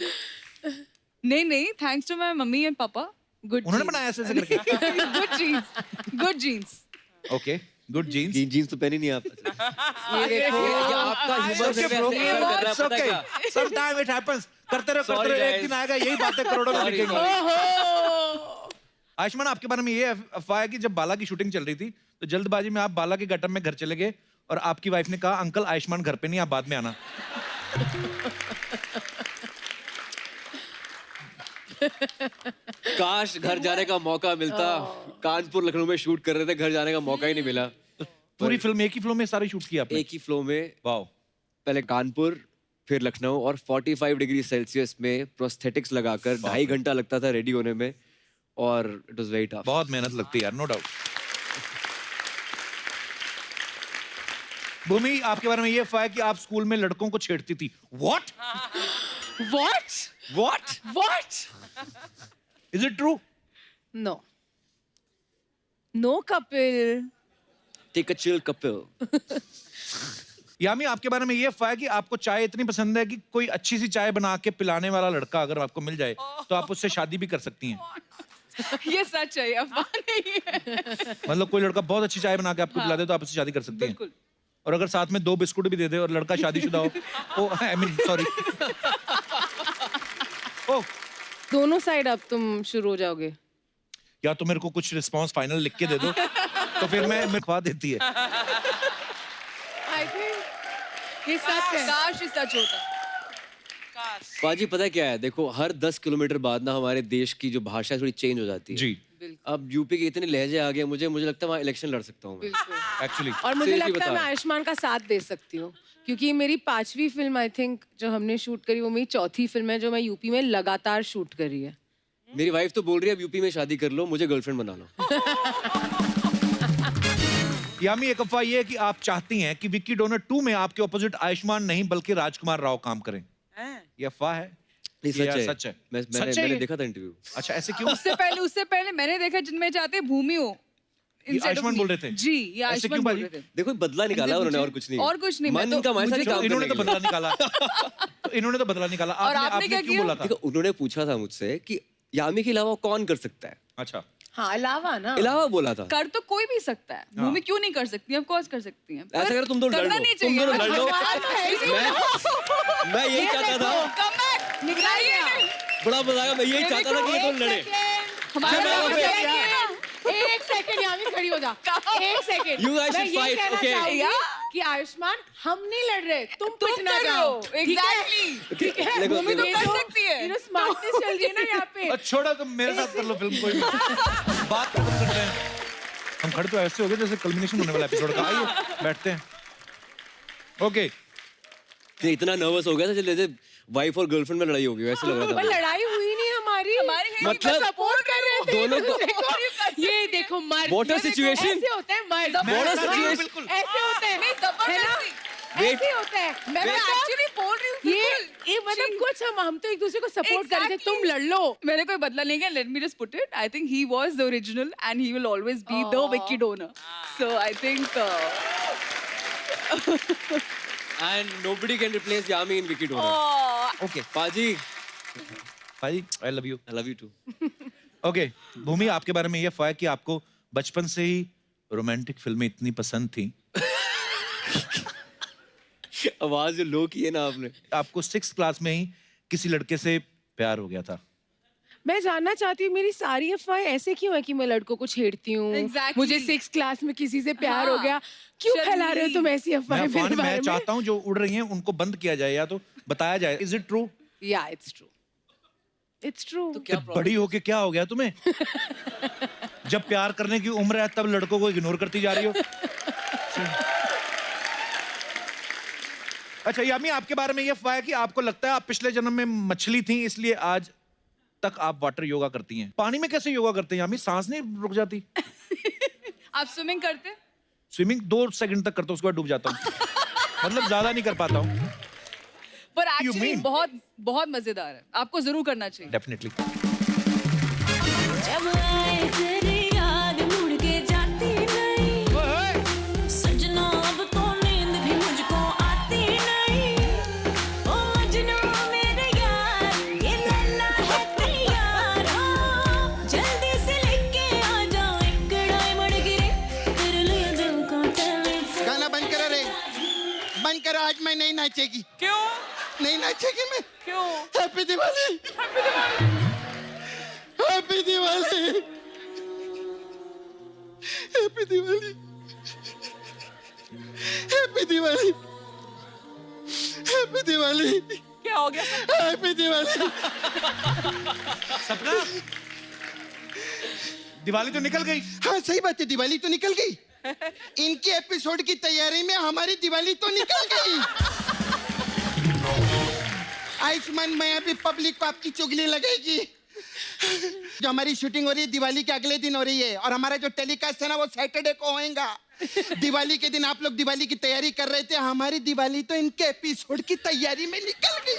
नहीं, thanks to my mummy and papa. Good, उन्होंने बनाया ऐसे ऐसे करके। Good jeans. Okay, good jeans. Jeans तो पहनी नहीं आप। ये आपका ह्यूमर से वैसे ही असर कर रहा है, पता है क्या? Sometimes it happens। करते रहो, एक दिन आएगा यही बातें करोड़ों में लिखेंगे। आयुष्मान, आपके बारे में ये अफवाह है कि जब बाला की शूटिंग चल रही थी तो जल्दबाजी में आप बाला के गटर में घर चले गए और आपकी वाइफ ने कहा अंकल आयुष्मान घर पे नहीं, आप बाद में आना। काश घर जाने का मौका मिलता। कानपुर लखनऊ में शूट कर रहे थे, घर जाने का मौका ही नहीं मिला। पूरी फिल्म एक ही फ्लो में सारी शूट की आपने? एक ही फ्लो में। वाओ। पहले कानपुर, फिर लखनऊ, और 45 डिग्री सेल्सियस में प्रोस्थेटिक्स लगाकर 2.5 घंटा लगता था रेडी होने में, और इट वाज वेरी टफ। बहुत मेहनत लगती है यार, नो डाउट। भूमि, आपके बारे में ये अफवाह है कि आप स्कूल में लड़कों को छेड़ती थी। What? Is it true? No, Kapil. Take a chill, Kapil. यामी, आपके बारे में ये अफवाह है कि आपको चाय इतनी पसंद है कि कोई अच्छी सी चाय बना के पिलाने वाला लड़का अगर आपको मिल जाए तो आप उससे शादी भी कर सकती हैं। ये सच है, अफवाह नहीं है। मतलब कोई लड़का बहुत अच्छी चाय बना के आपको पिला दे तो आप उससे शादी कर सकती हैं। और अगर साथ में 2 बिस्कुट भी दे दे और लड़का शादीशुदा हो, आई मीन सॉरी, दोनों साइड अब तुम शुरू हो जाओगे। या तो मेरे को कुछ रिस्पांस फाइनल लिख के दे दो तो फिर मैं खवा देती है। I think ये सच है। काश ये सच होता। पाजी, पता है क्या है, देखो हर 10 किलोमीटर बाद ना हमारे देश की जो भाषा थोड़ी चेंज हो जाती है। जी। अब यूपी के इतने लहजे आ गए, मुझे लगता है वहाँ इलेक्शन लड़ सकता हूँ एक्चुअली। और मुझे लगता है मैं आयुष्मान का साथ दे सकती हूँ, क्योंकि मेरी 5वीं फिल्म आई थिंक जो हमने शूट करी वो मेरी 4थी फिल्म है जो मैं यूपी में लगातार शूट करी है। मेरी वाइफ तो बोल रही है अब यूपी में शादी कर लो, मुझे गर्लफ्रेंड बना लो। यामी, एक अफवाह ये है कि आप चाहती हैं कि विक्की डोनर 2 में आपके ऑपोजिट आयुष्मान नहीं बल्कि राजकुमार राव काम करें। ये अफवाह है? सच है। मैंने देखा था इंटरव्यू। अच्छा, ऐसे क्यों? उससे पहले मैंने देखा जिनमें चाहते भूमि हो। आयुष्मान बोल रहे थे? जी, ये आयुष्मान बोल रहे थे। देखो बदला निकाला उन्होंने, और कुछ नहीं। और कुछ नहीं। मन इनका वैसा नहीं काम करने इन्होंने तो बदला निकाला। इन्होंने तो बदला निकाला। आपने क्या बोला था? देखो, उन्होंने पूछा था मुझसे कि यामी के अलावा कौन कर सकता है। अच्छा। हाँ, अलावा ना। अलावा बोला था। कर तो कोई भी सकता है। भूमि क्यों नहीं कर सकती? ऑफ कोर्स कर सकती हैं। ऐसा करो, तुम दोनों लड़ लो। तुम दोनों लड़ लो। मैं यही चाहता था। बड़ा मजा आया, मैं यही चाहता था कि ये दोनों लड़े। एक सेकंड, यामी खड़ी हो जा। एक second. You guys should fight, okay? कि आयुष्मान, हम नहीं लड़ रहे, तुम पिटना जाओ। Exactly. ठीक है। भूमि तो कर सकती है। स्मार्टनेस चल रही है ना यहाँ पे। छोड़ो, तुम मेरे साथ कर लो फिल्म, कोई बात खत्म करते हैं। हम खड़े तो ऐसे हो गए जैसे कल्मिनेशन होने वाला एपिसोड का। आइए बैठते हैं। ओके। इतना नर्वस हो गया था जैसे वाइफ और गर्लफ्रेंड में लड़ाई होगी, वैसे लग रहा था। पर लड़ाई हुई नहीं हमारी। मतलब सपोर्ट कर रहे थे दोनों को। ये देखो मर्द। Water situation? ऐसे होते हैं मर्द। Water situation? ऐसे होते हैं। है ना? ऐसे होता है। मैं एक्चुअली बोल रही हूँ ये मतलब कुछ हम तो एक दूसरे को सपोर्ट कर रहे थे, तुम लड़ लो। मैंने कोई बदला नहीं किया। Let me just put it. I think he was the original and he will always be the Vicky Donor. So I think. And nobody can replace Yami in Vicky Donor. Okay. पाजी, I love you. I love you too. Okay. Bhumi, आपके बारे में ये अफवाह है कि आपको बचपन से ही रोमांटिक फिल्में इतनी पसंद थी। आवाज जो लो की है ना आपने। आपको 6th क्लास में ही किसी लड़के से प्यार हो गया था। मैं जानना चाहती हूँ मेरी सारी अफवाहें ऐसे क्यों है कि मैं लड़कों को छेड़ती हूँ। Exactly. मुझे 6th क्लास में किसी से प्यार हो गया। क्यों फैला रहे हो तुम ऐसी अफवाहें मेरे बारे में? मैं चाहता हूँ जो उड़ रही हैं उनको बंद किया जाए या तो बताया जाए। Is it true? या इट्स ट्रू। It's true. तो बड़ी होके क्या हो गया तुम्हें? जब प्यार करने की उम्र है तब लड़कों को इग्नोर करती जा रही हो। अच्छा यामी, आपके बारे में ये अफवाह है कि आपको लगता है आप पिछले जन्म में मछली थी इसलिए आज तक आप वाटर योगा करती हैं। पानी में कैसे योगा करते हैं यामी? सांस नहीं रुक जाती? आप स्विमिंग करते? स्विमिंग 2 सेकंड तक करता हूँ, उसके बाद डूब जाता हूँ। मतलब ज्यादा नहीं कर पाता हूँ। पर एक्चुअली बहुत बहुत मजेदार है, आपको जरूर करना चाहिए। डेफिनेटली। जब आए आज मैं नहीं नाचेगी। क्यों? नहीं नाचेगी मैं। क्यों? Happy Diwali. Happy Diwali. Happy Diwali. Happy Diwali. Happy Diwali. क्या हो गया? हैप्पी दिवाली। सपना, दिवाली तो निकल गई। हाँ सही बात है, दिवाली तो निकल गई। इनके एपिसोड की तैयारी में हमारी दिवाली तो निकल गई। आयुष्मान, मैं अभी पब्लिक को आपकी चुगली लगेगी। जो हमारी शूटिंग हो रही है दिवाली के अगले दिन हो रही है, और हमारा जो टेलीकास्ट है ना वो सैटरडे को होएगा। दिवाली के दिन आप लोग दिवाली की तैयारी कर रहे थे, हमारी दिवाली तो इनके एपिसोड की तैयारी में निकल गई।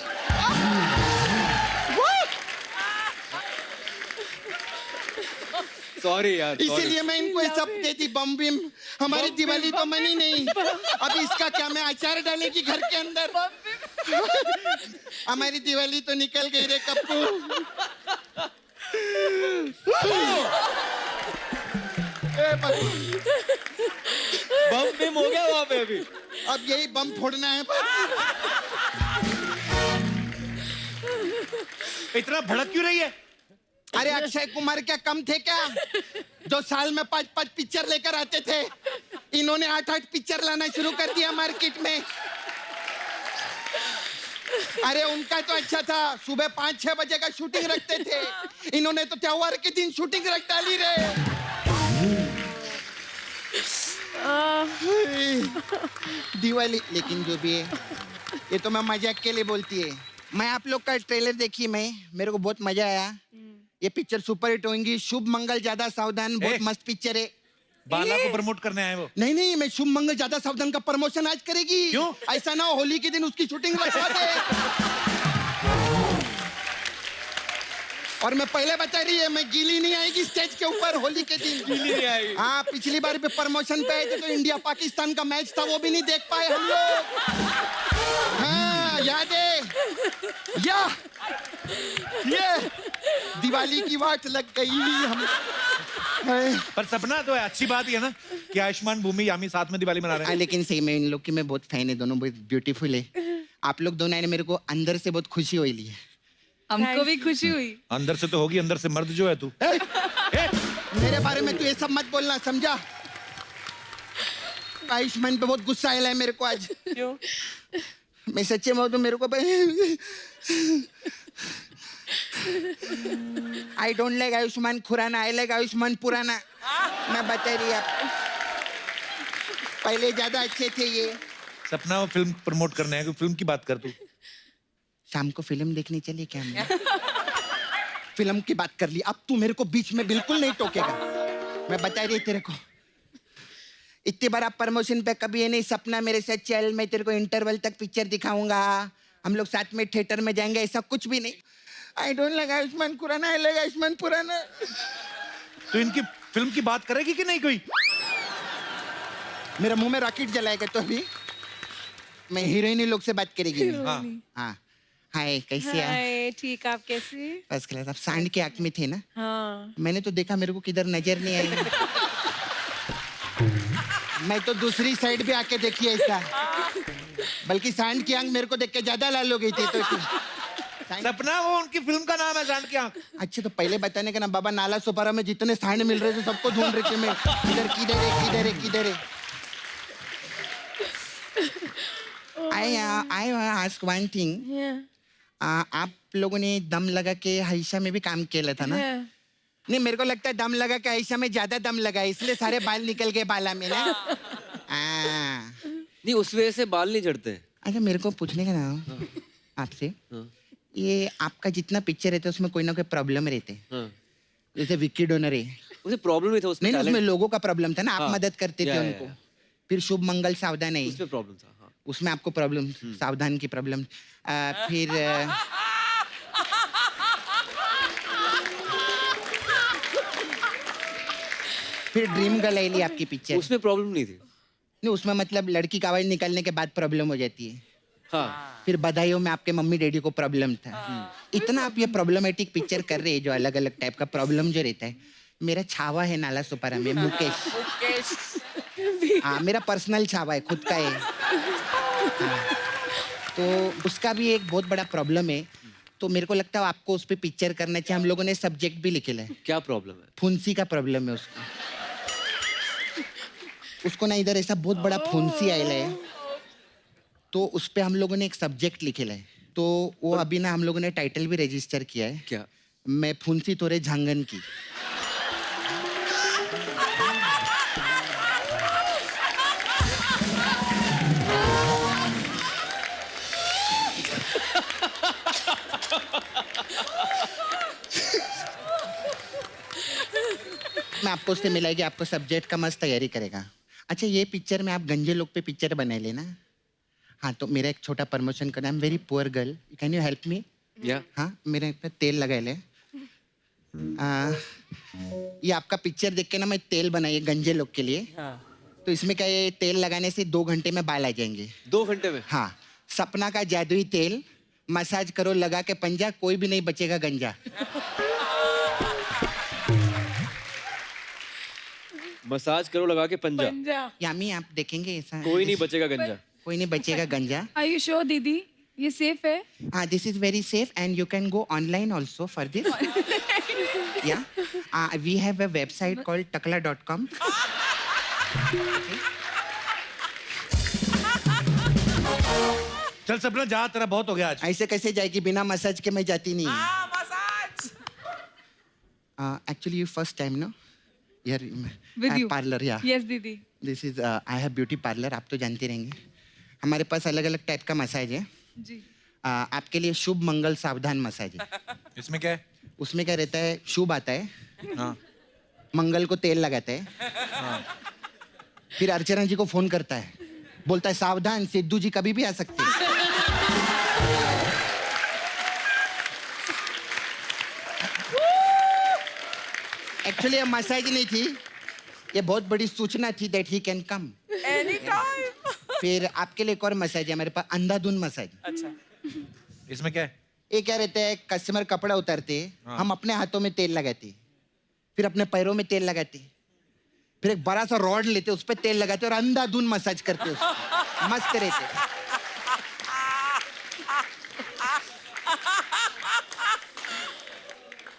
सॉरी यार, इसीलिए मैं इनको ये सब दे दी, बम बिम। हमारी दिवाली तो मनी नहीं। अभी इसका क्या, मैं अचार डालेगी घर के अंदर। हमारी दिवाली तो निकल गई रे कप्पू। बम बिम हो गया वहां पे अभी। अब यही बम फोड़ना है। इतना भड़क क्यों रही है? अरे अक्षय कुमार क्या कम थे क्या, जो साल में 5-5 पिक्चर लेकर आते थे? इन्होंने 8-8 पिक्चर लाना शुरू कर दिया मार्केट में। अरे उनका तो अच्छा था, सुबह 5-6 बजे का शूटिंग रखते थे। इन्होंने तो त्योहार के दिन शूटिंग रख डाली रे। दिवाली, लेकिन जो भी है ये तो मैं मजाक के लिए बोलती है। मैं आप लोग का ट्रेलर देखी, मेरे को बहुत मजा आया। ये पिक्चर सुपर हिट होंगी। शुभ मंगल ज्यादा सावधान बहुत मस्त पिक्चर है। बाला को प्रमोट करने आए वो? नहीं, मैं शुभ मंगल ज्यादा सावधान का प्रमोशन आज करेगी। क्यों? ऐसा ना हो होली के दिन उसकी शूटिंग रखवा दे। और मैं पहले बता रही है, मैं गीली नहीं आएगी स्टेज के ऊपर होली के दिन। गीली नहीं आएगी। हाँ, पिछली बार भी प्रमोशन पे आए थे तो इंडिया पाकिस्तान का मैच था, वो भी नहीं देख पाए हम लोग। हाँ याद है? ये दिवाली की वाट लग गई हम। पर सपना तो है, अच्छी बात है ना कि आयुष्मान भूमि यामी साथ में दिवाली मना रहे हैं। लेकिन सही में इन लोग की मैं बहुत फैन है, दोनों बहुत ब्यूटीफुल है। आप लोग दोनों ने मेरे को अंदर से बहुत खुशी हुई है। हमको भी खुशी हुई। अंदर से तो होगी, अंदर से मर्द जो है तू। मेरे बारे में तू ये सब मत बोलना, समझा? आयुष्मान पे बहुत गुस्सा आया है मेरे को आज। क्यों? मैं सच्चे में तो मेरे को I don't like Ayushmann Khurrana, I like Ayushmann पुराना। मैं बता रही आप, पहले ज्यादा अच्छे थे ये। सपना वो फिल्म प्रमोट करने है, फिल्म की बात कर तू। शाम को फिल्म देखने चलिए क्या? मैं फिल्म की बात कर ली, अब तू मेरे को बीच में बिल्कुल नहीं टोकेगा। मैं बता रही तेरे को, इतनी बार आप प्रमोशन पे कभी ये नहीं सपना मेरे साथ चल, मैं तेरे को इंटरवल तक पिक्चर दिखाऊंगा, हम लोग साथ में थिएटर में जाएंगे, ऐसा कुछ भी नहीं। I don't like Ayushmann Khurrana, I like Ayushmann पुराना। तो इनकी फिल्म की बात करेगी कि नहीं कोई? मेरा मुंह में रॉकेट जलाएगा तो अभी मैं हीरोइन लोग से बात करेगी। हाँ हाँ, हाय कैसे हैं? हाय, ठीक, आप कैसे? First class. आप सांड के आंख में थे ना? हाँ। मैंने तो देखा, मेरे को किधर नजर नहीं आई। मैं तो दूसरी साइड भी आके देखी ऐसा, बल्कि सांड की आंख मेरे को देख के ज्यादा लाल हो गई थी। तो सपना वो उनकी फिल्म का नाम है सांड की आंख। अच्छा, तो पहले बताने का ना बाबा, नाला सोपारा में जितने सांड मिल रहे थे सबको ढूंढ रहे थे मैं, किधर किधर है किधर है किधर है। I ask one thing. आप लोगों ने दम लगा के हईशा में भी काम किया था ना? नहीं, मेरे को लगता है दम लगा के हईशा में ज्यादा दम लगा, इसलिए सारे बाल निकल गए बाला में ना। नहीं, उस वजह से बाल नहीं झड़ते। अच्छा, मेरे को पूछने का ना आपसे, ये आपका जितना पिक्चर रहता है उसमें कोई ना कोई प्रॉब्लम रहते हैं। जैसे विक्की डोनर है, उसे प्रॉब्लम नहीं था उसमें। नहीं, उसमें लोगों का प्रॉब्लम था ना, आप मदद करते थे उनको। फिर शुभ मंगल सावधान है, उसमें प्रॉब्लम था। उसमें आपको प्रॉब्लम, सावधान की प्रॉब्लम। फिर ड्रीम गर्ल आई ली आपकी पिक्चर, उसमें प्रॉब्लम नहीं थी। नहीं, उसमें मतलब लड़की का आवाज निकलने के बाद प्रॉब्लम हो जाती है। हाँ। फिर बधाइयों में आपके मम्मी डैडी को प्रॉब्लम था। इतना आप ये प्रॉब्लमेटिक पिक्चर कर रहे हैं, जो अलग अलग टाइप का प्रॉब्लम जो रहता है। मेरा छावा है नाला सुपारा में, मुकेश। हाँ, मेरा पर्सनल छावा है, खुद का है। तो उसका भी एक बहुत बड़ा प्रॉब्लम है। तो मेरे को लगता है आपको उस पर पिक्चर करना चाहिए। हम लोगों ने सब्जेक्ट भी लिखे है। क्या प्रॉब्लम है? फुंसी का प्रॉब्लम है उसको। उसको ना इधर ऐसा बहुत बड़ा फुंसी आयल है, तो उस पे हम लोगों ने एक सब्जेक्ट लिखे है। तो वो अभी ना हम लोगों ने टाइटल भी रजिस्टर किया है। क्या? मैं फुंसी तोरे झांगन की। मैं आपको उससे मिलाएगी, आपको सब्जेक्ट का मस्त तैयारी करेगा। अच्छा, ये पिक्चर में आप गंजे लोग पे पिक्चर बना लेना। हाँ, तो मेरा एक छोटा प्रमोशन करना। I am very poor girl, can you help me? या हाँ, मेरे पे तेल लगा ले। ये आपका पिक्चर देख के ना मैं तेल बनाई गंजे लोग के लिए। तो इसमें क्या, ये तेल लगाने से 2 घंटे में बाल आ जाएंगे। 2 घंटे में? हाँ, सपना का जादुई तेल, मसाज करो लगा के पंजा, कोई भी नहीं बचेगा गंजा। मसाज करो लगा के पंजा। यामी आप देखेंगे ऐसा कोई नहीं बचेगा गंजा। कोई नहीं बचेगा गंजा। Are you sure, दीदी? ये सेफ है? हाँ, this is very safe and you can go online also for this. Yeah we have a website called takla.com। चल सपना जा, तेरा बहुत हो गया आज। ऐसे कैसे जाएगी? बिना मसाज के मैं जाती नहीं। Actually you first time no यार With you. पार्लर। या Yes, दीदी। This is I have beauty parlour, आप तो जानते रहेंगे। हमारे पास अलग अलग टाइप का मसाज है। जी। आपके लिए शुभ मंगल सावधान मसाज है। इसमें क्या है? उसमें क्या रहता है, शुभ आता है, हाँ, मंगल को तेल लगाता है, हाँ, फिर अर्चना जी को फोन करता है, बोलता है सावधान सिद्धू जी कभी भी आ सकते हैं। एक्चुअली ये मसाज नहीं थी, ये बहुत बड़ी सूचना थी that he can come any time. फिर आपके लिए एक और मसाज है हमारे पास, अंधाधुन मसाज। अच्छा, इसमें क्या है? ये क्या रहता है, कस्टमर कपड़ा उतारते, हाँ। हम अपने हाथों में तेल लगाते, फिर अपने पैरों में तेल लगाते, फिर एक बड़ा सा रॉड लेते उस पर तेल लगाते और अंधाधुन मसाज करते उसको। मस्त रहते।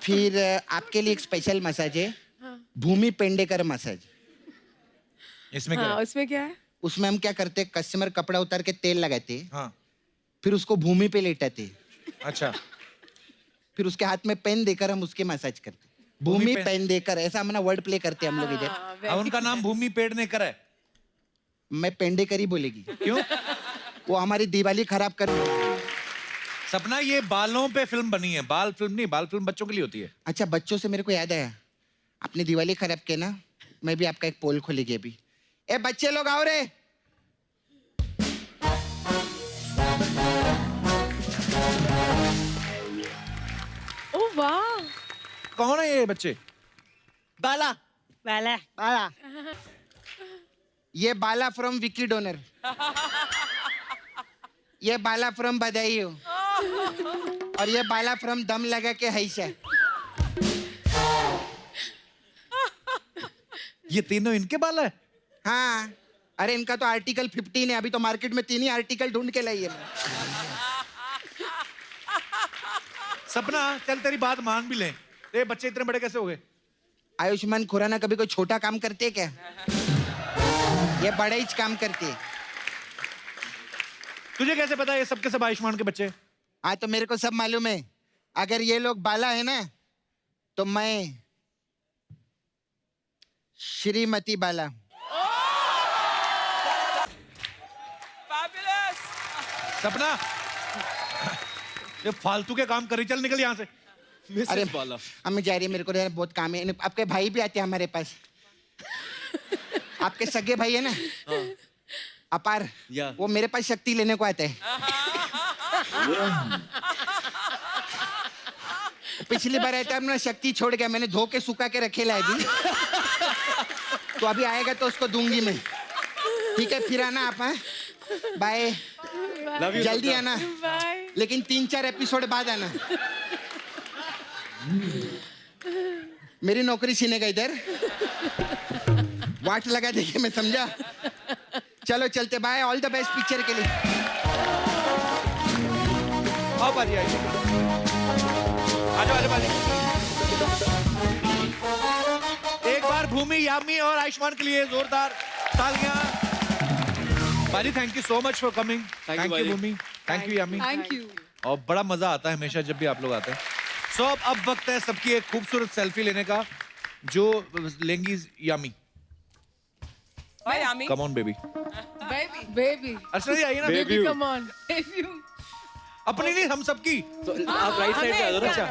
फिर आपके लिए एक स्पेशल मसाज है, भूमि पेंडेकर मसाज। इसमें क्या है? उसमें क्या है? उसमें हम क्या करते, कस्टमर कपड़ा उतार के तेल लगाते, हाँ, फिर उसको भूमि पे लेटाते, अच्छा, फिर उसके हाथ में पेन देकर हम उसके मसाज करते। भूमि पेन देकर, ऐसा हम ना वर्ड प्ले करते हम लोग इधर। उनका नाम भूमि पेडनेकर है। मैं पेंडेकर ही बोलेगी। क्यों? वो हमारी दिवाली खराब कर। सपना, ये बालों पे फिल्म बनी है, बाल फिल्म नहीं। बाल फिल्म बच्चों के लिए होती है। अच्छा, बच्चों से मेरे को याद आया, आपने दिवाली खराब किया ना, मैं भी आपका एक पोल खोलेगी अभी। ए बच्चे लोग आओ रे। ओह वाह, कौन है ये बच्चे? बाला बाला बाला। ये बाला फ्रॉम विकी डोनर। ये बाला फ्रॉम बधाई हो। और ये बाला फ्रॉम दम लगा के हैशा। ये तीनों इनके बाल है? हाँ, अरे इनका तो आर्टिकल 15 है, अभी तो मार्केट में 3 ही आर्टिकल ढूंढ के लाई है मैं। सपना, चल तेरी बात मान भी लें, ये बच्चे इतने बड़े कैसे हो गए? आयुष्मान खुराना कभी कोई छोटा काम करते है क्या? ये बड़े ही काम करते हैं। तुझे कैसे पता ये सबके सब आयुष्मान के बच्चे? हाँ, तो मेरे को सब मालूम है। अगर ये लोग बाला है ना, तो मैं श्रीमती बाला। सपना, ये फालतू के काम करी, चल निकल यहाँ से। अरे बाला, हमें जा रही है, मेरे को बहुत काम है। आपके भाई भी आते हैं हमारे पास। आपके सगे भाई है ना, अपार, वो मेरे पास शक्ति लेने को आते हैं। पिछली बार आया था, हमने शक्ति छोड़ गया, मैंने धो के सुखा के रखे लाए अभी। तो अभी आएगा तो उसको दूंगी मैं। ठीक है, फिर आना आप। बाय, जल्दी आना, लेकिन 3-4 एपिसोड बाद आना। मेरी नौकरी छीनेगा इधर, वाट लगा देखे, मैं समझा। चलो चलते, bye, all the best picture के लिए। आओ बाजी, आइए। आ जाओ बाजी। एक बार भूमि, यामी और आयुष्मान के लिए जोरदार तालियां। बाजी, thank you so much for coming. Thank you Bhumi, thank you Yami. Thank you. और बड़ा मजा आता है हमेशा जब भी आप लोग आते हैं। सो अब वक्त है सबकी एक खूबसूरत सेल्फी लेने का, जो लेंगी Yami. Come on baby. Baby Archana ji आइए ना। Baby come on. अपनी नहीं, हम सबकी। तो आप राइट साइड पे आ जाओ ना। अच्छा,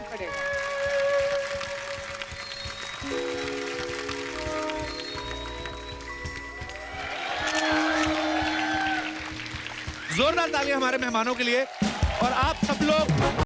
जोरदार तालियां हमारे मेहमानों के लिए। और आप सब लोग